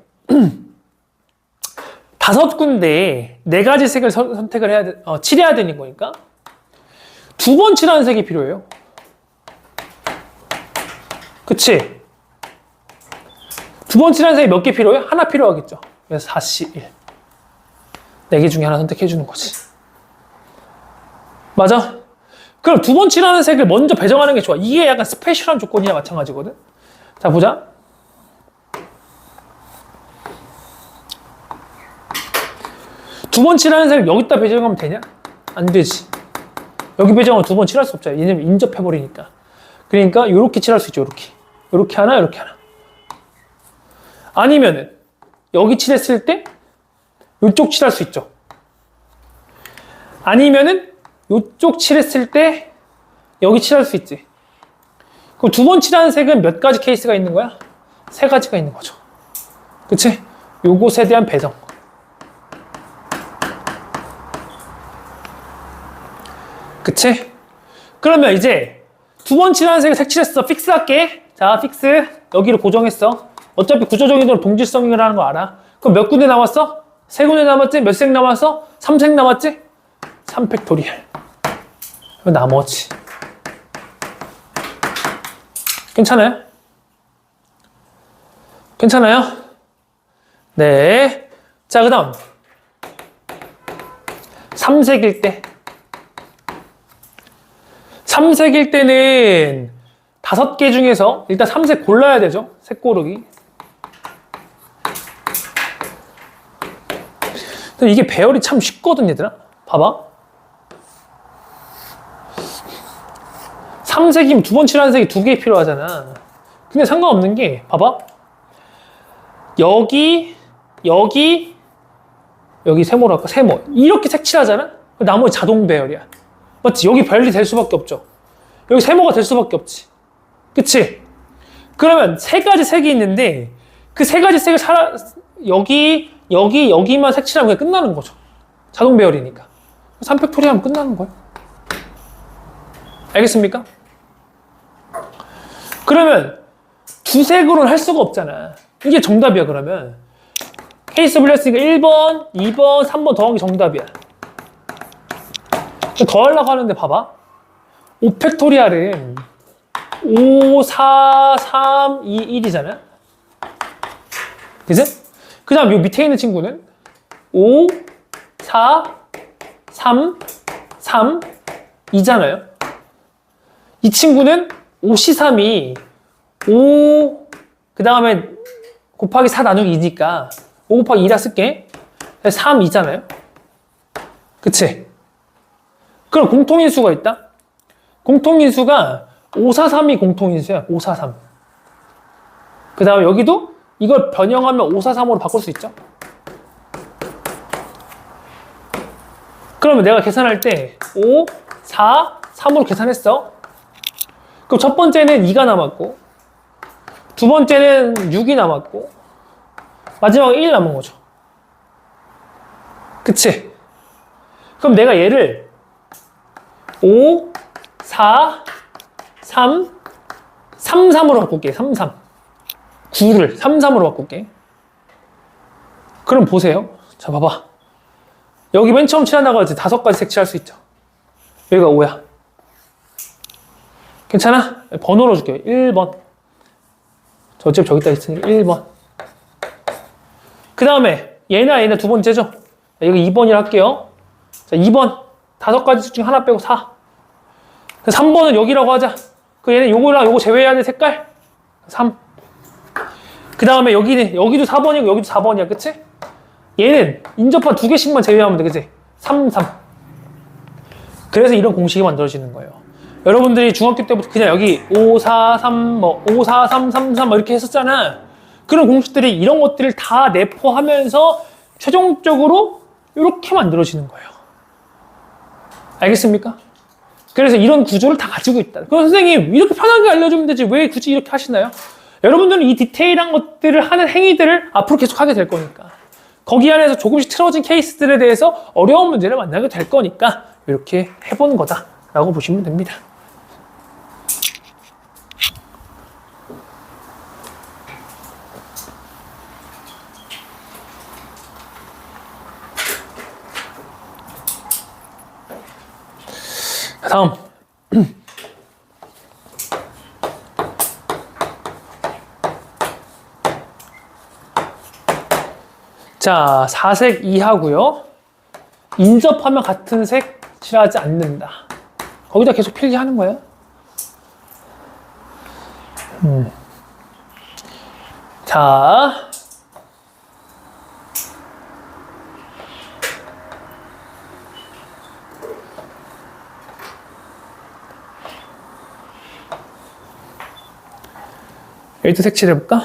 5군데에 4가지 색을 선택을 해야 칠해야 되는 거니까 2번 칠하는 색이 필요해요. 그치? 2번 칠하는 색이 몇 개 필요해? 하나 필요하겠죠. 그래서 4C 1. 4개 중에 하나 선택해 주는 거지. 맞아? 그럼 2번 칠하는 색을 먼저 배정하는 게 좋아. 이게 약간 스페셜한 조건이랑 마찬가지거든. 자 보자. 2번 칠하는 색을 여기다 배정하면 되냐? 안 되지. 여기 배정하면 2번 칠할 수 없잖아. 왜냐면 인접해버리니까. 그러니까 이렇게 칠할 수 있죠. 이렇게 하나, 이렇게 하나. 아니면은 여기 칠했을 때 이쪽 칠할 수 있죠. 아니면은 이쪽 칠했을 때 여기 칠할 수 있지. 그럼 2번 칠하는 색은 몇 가지 케이스가 있는 거야? 3가지가 있는 거죠. 그치? 요것에 대한 배정. 그치? 그러면 이제 2번 칠하는 색을 색칠했어. 픽스 할게. 자, 픽스. 여기를 고정했어. 어차피 구조정의도는 동질성이라는 거 알아. 그럼 몇 군데 남았어? 3군데 남았지? 몇 색 남았어? 3색 남았지? 3팩토리얼. 나머지. 괜찮아요? 괜찮아요? 네. 자, 그 다음 3색일 때 3색일 때는 5개 중에서 일단 3색 골라야 되죠. 색 고르기. 이게 배열이 참 쉽거든 얘들아. 봐봐. 3색이면 2번 칠하는 색이 2개 필요하잖아. 근데 상관없는 게 봐봐. 여기 세모로 할까? 세모. 이렇게 색칠하잖아? 나머지 자동 배열이야. 맞지? 여기 배열이 될 수밖에 없죠. 여기 세모가 될 수밖에 없지. 그치? 그러면 3가지 색이 있는데 그 3가지 색을 여기만 색칠하면 그냥 끝나는 거죠. 자동 배열이니까. 3팩토리 하면 끝나는 거예요. 알겠습니까? 그러면 2색으로는 할 수가 없잖아. 이게 정답이야 그러면. 케이스 불렸으니까 1번, 2번, 3번 더한 게 정답이야. 더 하려고 하는데 봐봐. 5팩토리얼은 5, 4, 3, 2, 1이잖아. 그치? 그 다음 요 밑에 있는 친구는 5, 4, 3, 3, 2잖아요. 이 친구는 5C3이 5, 그 다음에 곱하기 4 나누기 2니까 5 곱하기 2다 쓸게. 3, 2잖아요. 그치? 그럼 공통인수가 있다? 공통인수가 5, 4, 3이 공통인수야. 5, 4, 3. 그 다음에 여기도 이걸 변형하면 5, 4, 3으로 바꿀 수 있죠. 그러면 내가 계산할 때 5, 4, 3으로 계산했어. 그럼 첫 번째는 2가 남았고 두 번째는 6이 남았고 마지막에 1 남은 거죠. 그치? 그럼 내가 얘를 5, 4, 3, 3, 3으로 바꿀게. 3, 3. 9를 3, 3으로 바꿀게. 그럼 보세요. 자, 봐봐. 여기 맨 처음 칠하다가 이제 5가지 색칠할 수 있죠. 여기가 5야. 괜찮아? 번호로 줄게요. 1번. 어차피 저기다 있으니까 1번. 그 다음에 얘나 두 번째죠? 이거 2번이라 할게요. 자, 2번. 5가지 수 중 하나 빼고 4. 3번은 여기라고 하자. 그 얘는 요거랑 요거 제외해야 돼, 색깔. 3. 그 다음에 여기도 4번이고 여기도 4번이야, 그치? 얘는 인접한 2개씩만 제외하면 돼, 그치? 3, 3. 그래서 이런 공식이 만들어지는 거예요. 여러분들이 중학교 때부터 그냥 여기 5, 4, 3, 5, 4, 3, 3, 3 이렇게 했었잖아. 그런 공식들이 이런 것들을 다 내포하면서 최종적으로 이렇게 만들어지는 거예요. 알겠습니까? 그래서 이런 구조를 다 가지고 있다. 그럼 선생님, 이렇게 편하게 알려주면 되지 왜 굳이 이렇게 하시나요? 여러분들은 이 디테일한 것들을 하는 행위들을 앞으로 계속 하게 될 거니까. 거기 안에서 조금씩 틀어진 케이스들에 대해서 어려운 문제를 만나게 될 거니까 이렇게 해보는 거다라고 보시면 됩니다. 다음. 자, 4색 이하고요. 인접하면 같은 색 칠하지 않는다. 거기다 계속 필기하는 거예요. 자, 여기도 색칠해볼까?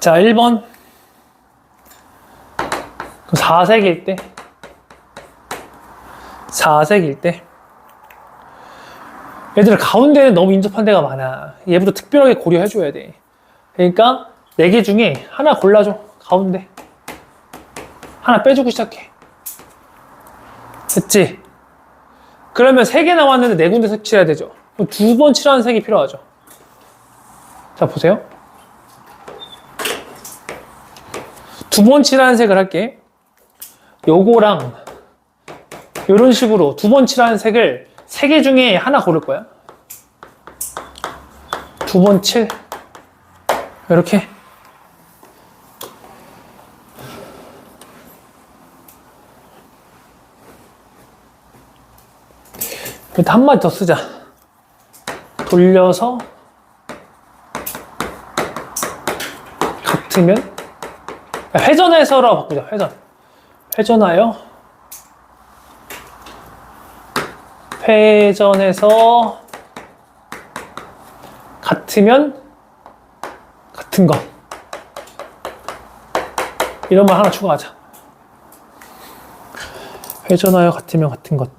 자, 1번. 그럼 4색일 때. 4색일 때. 얘들아, 가운데는 너무 인접한 데가 많아. 얘부터 특별하게 고려해줘야 돼. 그러니까 4개 중에 하나 골라줘. 가운데. 하나 빼주고 시작해. 됐지? 그러면 3개 나왔는데 4군데 색칠해야 되죠. 그럼 2번 칠하는 색이 필요하죠. 자, 보세요. 2번 칠하는 색을 할게. 요거랑 요런 식으로 2번 칠하는 색을 3개 중에 하나 고를 거야. 2번 칠. 이렇게. 일단 한 마디 더 쓰자. 돌려서 같으면 회전해서라고 바꾸자. 회전하여 회전해서 같으면 같은 것. 이런 말 하나 추가하자. 회전하여 같으면 같은 것.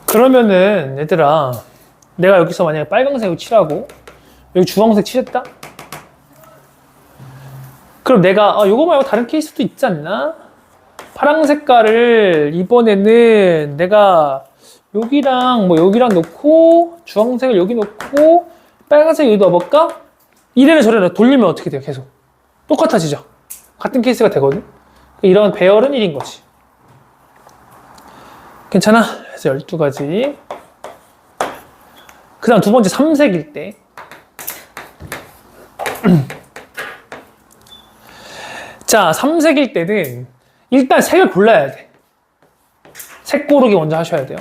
그러면은 얘들아, 내가 여기서 만약에 빨강색을 칠하고 여기 주황색 칠했다? 그럼 내가 요거 말고 다른 케이스도 있지 않나? 파랑 색깔을 이번에는 내가 여기랑 여기랑 놓고 주황색을 여기 놓고 빨간색 여기 넣어볼까? 이래는 저래는 돌리면 어떻게 돼요? 계속 똑같아지죠? 같은 케이스가 되거든? 이런 배열은 1인 거지. 괜찮아? 그래서 12가지. 그 다음 두 번째 3색일 때. 자, 3색일 때는 일단 색을 골라야 돼. 색 고르기 먼저 하셔야 돼요.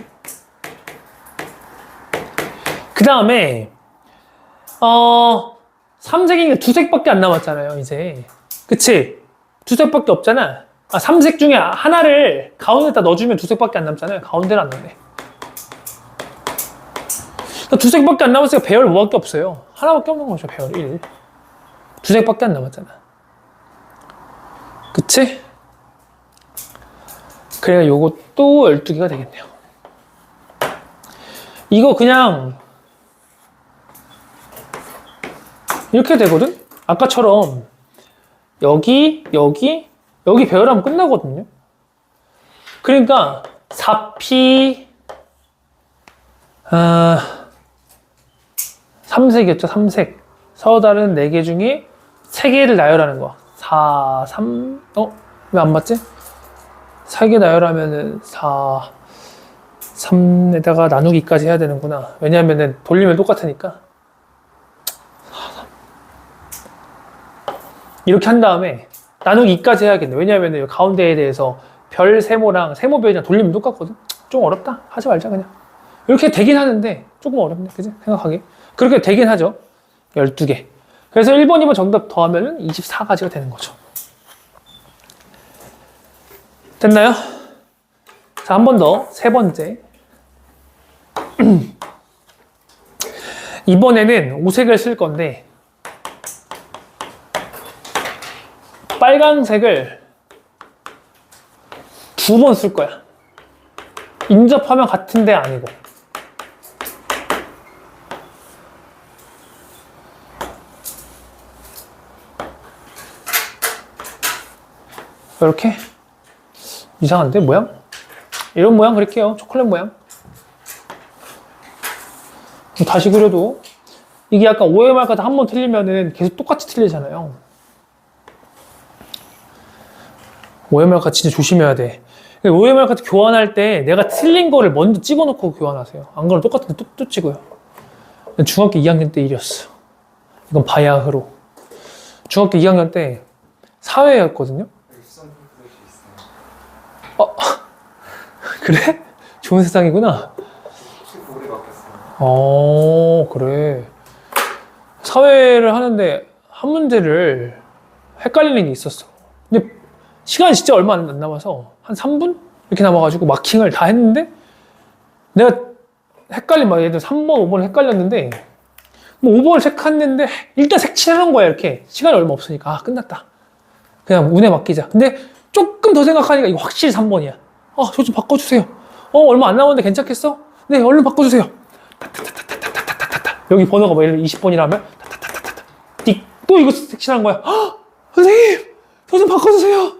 그 다음에 3색이니까 2색밖에 안 남았잖아요, 이제. 그치? 2색밖에 없잖아. 3색 중에 하나를 가운데다 넣어주면 2색밖에 안 남잖아요. 가운데를 안 넣네. 그러니까 2색밖에 안 남았으니까 배열 뭐밖에 없어요. 하나밖에 없는 거죠, 배열 1. 2색밖에 안 남았잖아. 그치? 그래야 요것도 12개가 되겠네요. 이거 그냥 이렇게 되거든? 아까처럼 여기 배열하면 끝나거든요. 그러니까 4P 3색이었죠, 3색. 서로 다른 4개 중에 3개를 나열하는 거. 4, 3, 왜 안 맞지? 4개 나열하면은 4, 3에다가 나누기까지 해야 되는구나. 왜냐하면은 돌리면 똑같으니까. 이렇게 한 다음에 나누기 2까지 해야겠네. 왜냐하면은 가운데에 대해서 별 세모랑 세모별이랑 돌리면 똑같거든. 좀 어렵다. 하지 말자 그냥. 이렇게 되긴 하는데 조금 어렵네. 그지? 생각하기. 그렇게 되긴 하죠. 12개. 그래서 1번, 2번 정답 더하면은 24가지가 되는 거죠. 됐나요? 자, 한 번 더. 3번째. 이번에는 오색을 쓸 건데 빨강색을 2번 쓸 거야. 인접하면 같은데 아니고. 이렇게 이상한데 모양? 이런 모양 그릴게요. 초콜릿 모양. 다시 그려도 이게 약간 OMR까지 한 번 틀리면은 계속 똑같이 틀리잖아요. OMR 카드 진짜 조심해야 돼. OMR 카드 교환할 때 내가 틀린 거를 먼저 찍어놓고 교환하세요. 안 그러면 똑같은데 또 찍어요. 중학교 2학년 때 일이었어. 이건 바야흐로. 중학교 2학년 때 사회였거든요. 그래? 좋은 세상이구나. 그래. 사회를 하는데 한 문제를 헷갈리는 게 있었어. 근데 시간이 진짜 얼마 안 남아서 한 3분? 이렇게 남아가지고 마킹을 다 했는데 내가 막 예를 들어 3번, 5번 헷갈렸는데 뭐 5번을 체크했는데 일단 색칠하는 거야. 이렇게 시간이 얼마 없으니까 끝났다. 그냥 운에 맡기자. 근데 조금 더 생각하니까 이거 확실히 3번이야. 저 좀 바꿔주세요. 얼마 안 남았는데 괜찮겠어? 네, 얼른 바꿔주세요. 여기 번호가 뭐 예를 들어 20번이라면 또 이거 색칠한 거야. 선생님, 저 좀 바꿔주세요.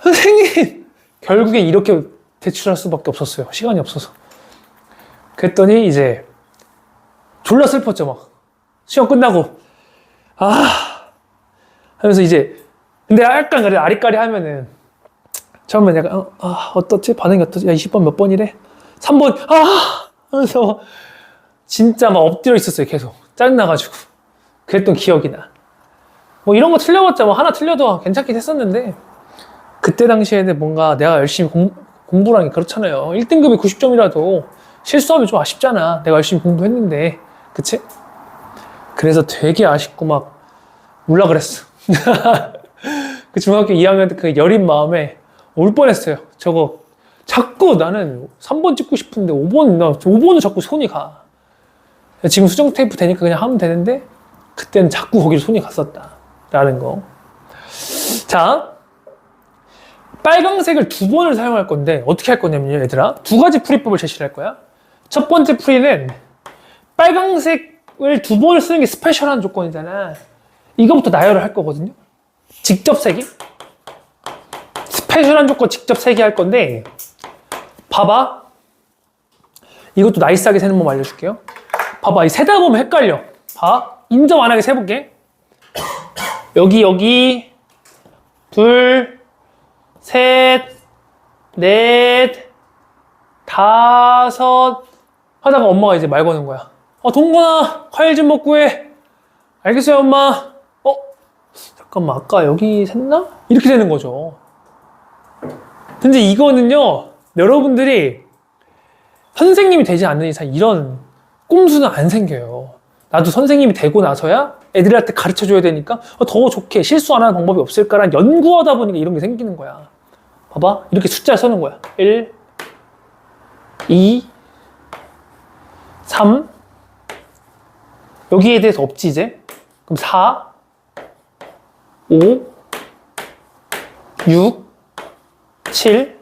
선생님. 결국엔 이렇게 대출할 수밖에 없었어요. 시간이 없어서. 그랬더니 이제 졸라 슬펐죠. 막 시험 끝나고 하면서 이제 근데 약간 그래 아리까리 하면은 처음에 내가 어떻지? 반응이 어떠지? 야 20번 몇 번이래? 3번 하면서 진짜 막 엎드려 있었어요. 계속 짜증나가지고 그랬던 기억이 나. 뭐 이런 거 틀려봤자 뭐 하나 틀려도 괜찮긴 했었는데 그때 당시에는 뭔가 내가 열심히 공부라는 게 그렇잖아요. 1등급이 90점이라도 실수하면 좀 아쉽잖아. 내가 열심히 공부했는데 그치? 그래서 되게 아쉽고 막 울라 그랬어. 그 중학교 2학년 때 그 여린 마음에 울 뻔했어요. 저거 자꾸 나는 3번 찍고 싶은데 5번은 자꾸 손이 가. 지금 수정 테이프 되니까 그냥 하면 되는데 그때는 자꾸 거기로 손이 갔었다 라는 거. 자, 빨강색을 2번을 사용할 건데 어떻게 할 거냐면요, 얘들아. 2가지 풀이법을 제시를 할 거야. 첫 번째 풀이는 빨강색을 2번을 쓰는 게 스페셜한 조건이잖아. 이거부터 나열을 할 거거든요. 직접 세기. 스페셜한 조건 직접 세기 할 건데 봐봐. 이것도 나이스하게 세는 법 알려줄게요. 봐봐. 이 세다 보면 헷갈려. 봐. 인정 안 하게 세볼게. 여기 둘 셋 넷 다섯 하다가 엄마가 이제 말 거는 거야. 동건아 과일 좀 먹고 해. 알겠어요 엄마. 잠깐만 아까 여기 샜나? 이렇게 되는 거죠. 근데 이거는요 여러분들이 선생님이 되지 않는 이상 이런 꼼수는 안 생겨요. 나도 선생님이 되고 나서야 애들한테 가르쳐줘야 되니까 더 좋게 실수 안 하는 방법이 없을까라는 연구하다 보니까 이런 게 생기는 거야. 봐봐. 이렇게 숫자를 써는 거야. 1 2 3 여기에 대해서 없지 이제. 그럼 4 5 6 7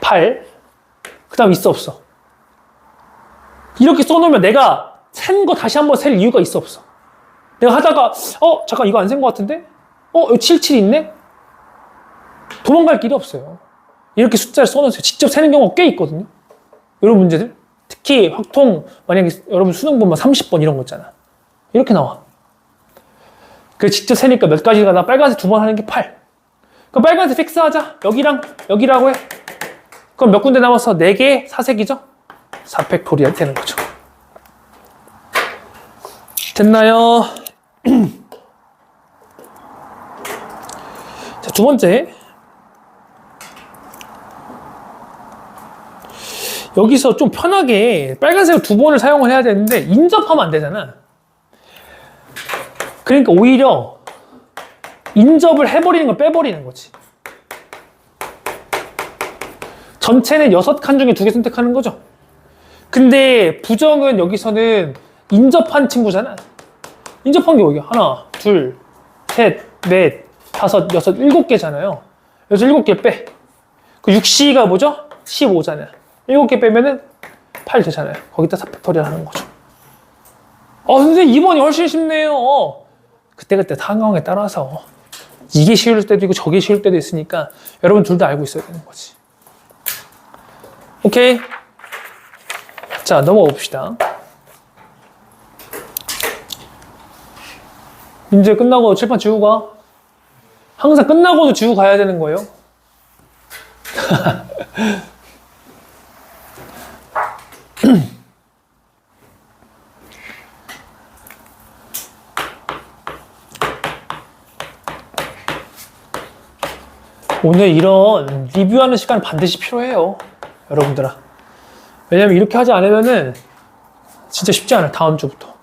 8 그 다음 있어 없어? 이렇게 써놓으면 내가 센 거 다시 한번 셀 이유가 있어 없어? 내가 하다가 잠깐 이거 안 센 거 같은데? 여기 77 있네? 도망갈 길이 없어요. 이렇게 숫자를 써놓으세요. 직접 세는 경우가 꽤 있거든요. 이런 문제들. 특히 확통, 만약에 여러분 수능 보면 30번 이런 거 있잖아. 이렇게 나와. 그 직접 세니까 몇 가지가 나 빨간색 2번 하는 게 8. 그럼 빨간색 픽스하자. 여기랑 여기라고 해. 그럼 몇 군데 남았어? 4개 사색이죠? 4팩토리얼 되는 거죠. 됐나요? 자, 두 번째. 여기서 좀 편하게 빨간색을 2번을 사용을 해야 되는데 인접하면 안 되잖아. 그러니까 오히려 인접을 해버리는 걸 빼버리는 거지. 전체는 6칸 중에 2개 선택하는 거죠. 근데 부정은 여기서는 인접한 친구잖아. 인접한 게 여기 하나, 둘, 셋, 넷, 다섯, 여섯, 7개잖아요. 여기서 7개 빼. 그 6C가 뭐죠? 15잖아요. 7개 빼면은 8 되잖아요. 거기다 4팩토리얼 하는 거죠. 선생님 2번이 훨씬 쉽네요. 그때그때 상황에 따라서 이게 쉬울 때도 있고 저게 쉬울 때도 있으니까 여러분 둘 다 알고 있어야 되는 거지. 오케이. 자, 넘어가 봅시다. 이제 끝나고 칠판 지우고 가. 항상 끝나고도 지우고 가야 되는 거예요. 오늘 이런 리뷰하는 시간 반드시 필요해요. 여러분들아. 왜냐면 이렇게 하지 않으면은 진짜 쉽지 않아요. 다음 주부터.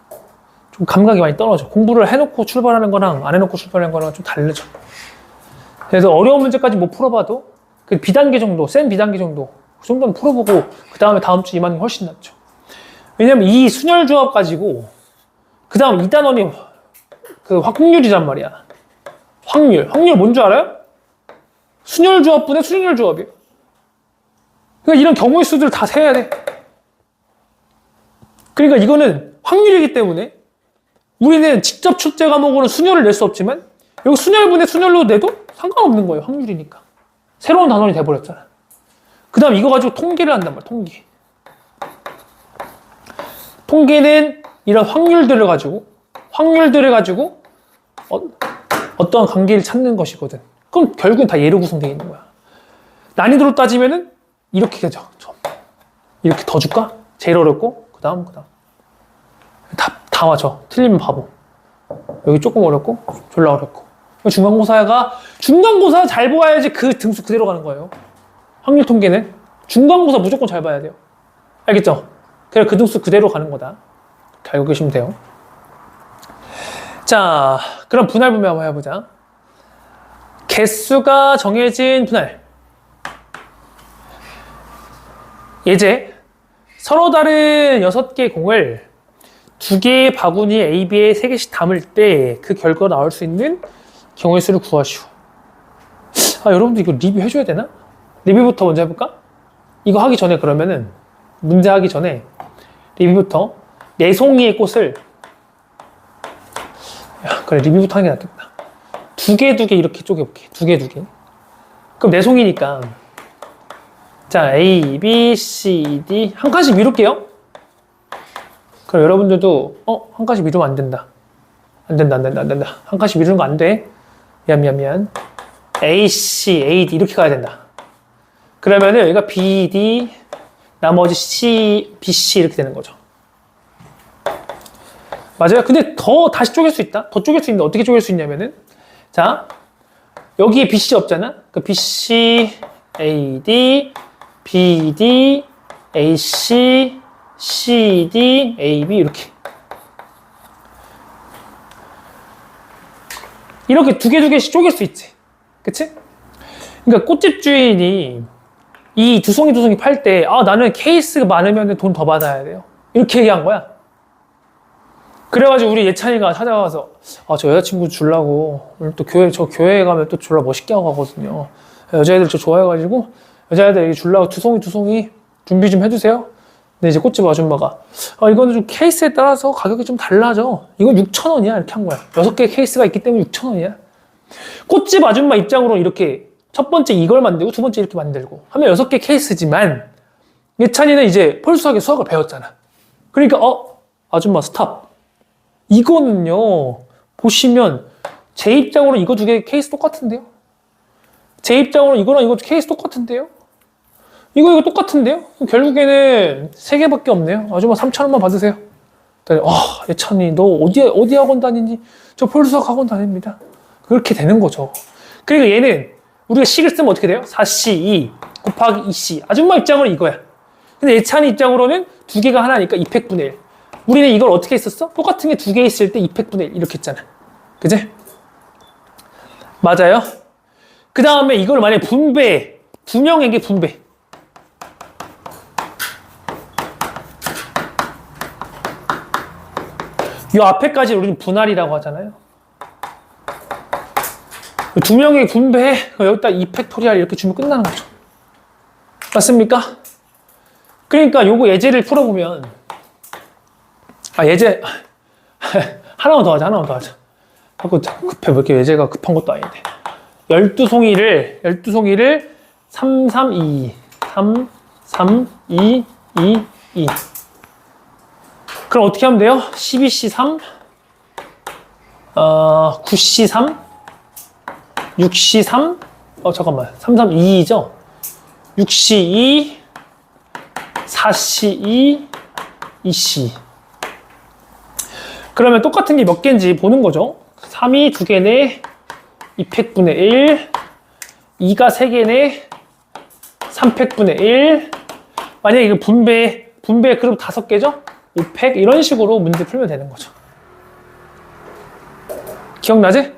좀 감각이 많이 떨어져. 공부를 해놓고 출발하는 거랑 안 해놓고 출발하는 거랑 좀 다르죠. 그래서 어려운 문제까지 못 풀어봐도 그 B단계 정도, 센 B단계 정도 그 정도는 풀어보고 그 다음에 다음 주 임하는 게 훨씬 낫죠. 왜냐면 이 순열 조합 가지고 그 다음 2단원이 그 확률이란 말이야. 확률 뭔 줄 알아요? 순열 조합분의 순열 조합이에요. 그러니까 이런 경우의 수들을 다 세야 돼. 그러니까 이거는 확률이기 때문에 우리는 직접 출제 과목으로는 순열을 낼 수 없지만 여기 순열분의 순열로 내도 상관없는 거예요. 확률이니까. 새로운 단원이 돼버렸잖아. 그 다음 이거 가지고 통계를 한단 말이야. 통계. 통계는 이런 확률들을 가지고 어떠한 관계를 찾는 것이거든. 그럼 결국엔 다 예로 구성되어 있는 거야. 난이도로 따지면은 이렇게 되죠. 이렇게 더 줄까? 제일 어렵고 그 다음 다 맞춰. 틀리면 바보. 여기 조금 어렵고 졸라 어렵고. 중간고사 잘 보아야지 그 등수 그대로 가는 거예요. 확률 통계는 중간고사 무조건 잘 봐야 돼요. 알겠죠? 그래 그 등수 그대로 가는 거다. 알고 계시면 돼요. 자, 그럼 분할 분배 한번 해보자. 개수가 정해진 분할. 예제. 서로 다른 6개의 공을 2개의 바구니 A, B에 3개씩 담을 때 그 결과가 나올 수 있는 경우의 수를 구하시오. 여러분들 이거 리뷰 해줘야 되나? 리뷰부터 먼저 해볼까? 이거 하기 전에 그러면은 문제 하기 전에 리뷰부터 4송이의 꽃을 그래 리뷰부터 하는 게 낫겠다. 2개 이렇게 쪼개볼게. 2개. 그럼 4송이니까 자 A, B, C, D 한 칸씩 미룰게요. 그럼 여러분들도 한 칸씩 미루면 안 된다. 안 된다. 한 칸씩 미루는 거 안 돼. 미안. A, C, A, D 이렇게 가야 된다. 그러면은 여기가 B, D 나머지 C, B, C 이렇게 되는 거죠. 맞아요. 근데 더 다시 쪼갤 수 있다. 더 쪼갤 수 있는데 어떻게 쪼갤 수 있냐면은 자 여기에 B, C 없잖아. 그 B, C, A, D, B, D, A, C, C, D, A, B 이렇게 2개씩 쪼갤 수 있지. 그치? 그러니까 꽃집 주인이 이 2송이 팔 때 나는 케이스가 많으면 돈 더 받아야 돼요. 이렇게 얘기한 거야. 그래가지고 우리 예찬이가 찾아와서 저 여자친구 주려고 오늘 또 교회에 가면 또 졸라 멋있게 하고 가거든요. 여자애들 저 좋아해가지고 여자애들 주려고 2송이 준비 좀 해주세요. 근데 이제 꽃집 아줌마가 이거는 좀 케이스에 따라서 가격이 좀 달라져. 이건 6,000원이야 이렇게 한 거야. 6개의 케이스가 있기 때문에 6,000원이야. 꽃집 아줌마 입장으로는 이렇게 첫 번째 이걸 만들고 두 번째 이렇게 만들고 하면 6개 케이스지만 예찬이는 이제 폴수하게 수학을 배웠잖아. 그러니까 아줌마 스탑. 이거는요 보시면 제 입장으로 이거 두 개 케이스 똑같은데요. 제 입장으로 이거랑 이거 케이스 똑같은데요. 이거 똑같은데요. 결국에는 3개밖에 없네요. 아줌마 3,000원만 받으세요. 예찬이 너 어디 학원 다니니? 저 폴수학 학원 다닙니다. 그렇게 되는 거죠. 그리고 얘는 우리가 식을 쓰면 어떻게 돼요? 4C2 곱하기 2C. 아줌마 입장으로 이거야. 근데 예찬이 입장으로는 두 개가 하나니까 200분의 1. 우리는 이걸 어떻게 했었어? 똑같은 게 두 개 있을 때 200분의 1 이렇게 했잖아. 그지? 맞아요? 그 다음에 이걸 만약에 분배, 두 명에게 분배. 이 앞에까지 우리는 분할이라고 하잖아요. 두 명에게 분배해. 여기다 2팩토리얼 이렇게 주면 끝나는 거죠. 맞습니까? 그러니까 요거 예제를 풀어보면 예제 하나만 더 하자. 자꾸 급해. 왜 이렇게 예제가 급한 것도 아닌데. 12송이를 3, 3, 2 그럼 어떻게 하면 돼요? 12C 3 9C 3 6C 3 잠깐만 3, 3, 2죠? 6C 2 4C 2 2C 그러면 똑같은 게 몇 개인지 보는 거죠. 3이 2개네 2팩분의 1 2가 3개네 3팩분의 1 만약에 이거 분배 그룹 5개죠? 5팩 이런 식으로 문제 풀면 되는 거죠. 기억나지?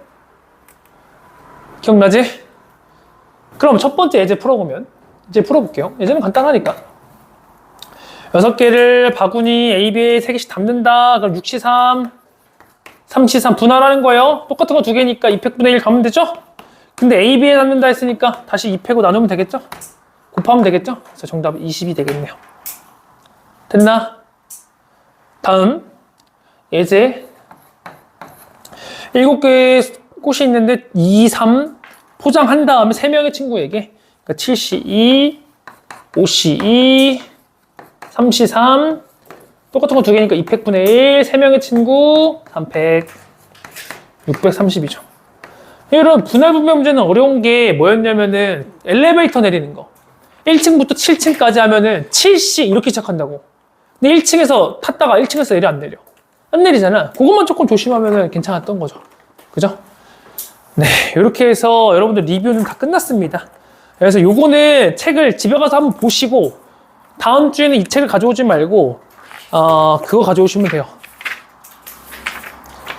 그럼 첫 번째 예제 풀어보면 이제 풀어볼게요. 예제는 간단하니까 6개를 바구니 AB에 3개씩 담는다. 그럼 6C3 3C3 분할하는 거예요. 똑같은 거 2개니까 2팩분의 1 가면 되죠? 근데 AB에 담는다 했으니까 다시 2팩으로 나누면 되겠죠? 곱하면 되겠죠? 그래서 정답은 20이 되겠네요. 됐나? 다음 예제 7개의 꽃이 있는데 2, 3 포장한 다음에 3명의 친구에게 그러니까 7C2 5C2 3C3 똑같은 거 2개니까 2팩분의 1 3명의 친구 3팩 630이죠. 이런 분할 분배 문제는 어려운 게 뭐였냐면은 엘리베이터 내리는 거 1층부터 7층까지 하면은 7C 이렇게 시작한다고. 근데 1층에서 탔다가 1층에서 안 내리잖아. 그것만 조금 조심하면은 괜찮았던 거죠. 그죠? 네, 이렇게 해서 여러분들 리뷰는 다 끝났습니다. 그래서 요거는 책을 집에 가서 한번 보시고 다음 주에는 이 책을 가져오지 말고 그거 가져오시면 돼요.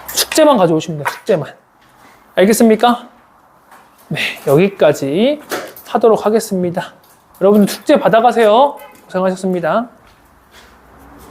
숙제만 가져오시면 돼요. 숙제만. 알겠습니까? 네, 여기까지 하도록 하겠습니다. 여러분들 숙제 받아가세요. 고생하셨습니다.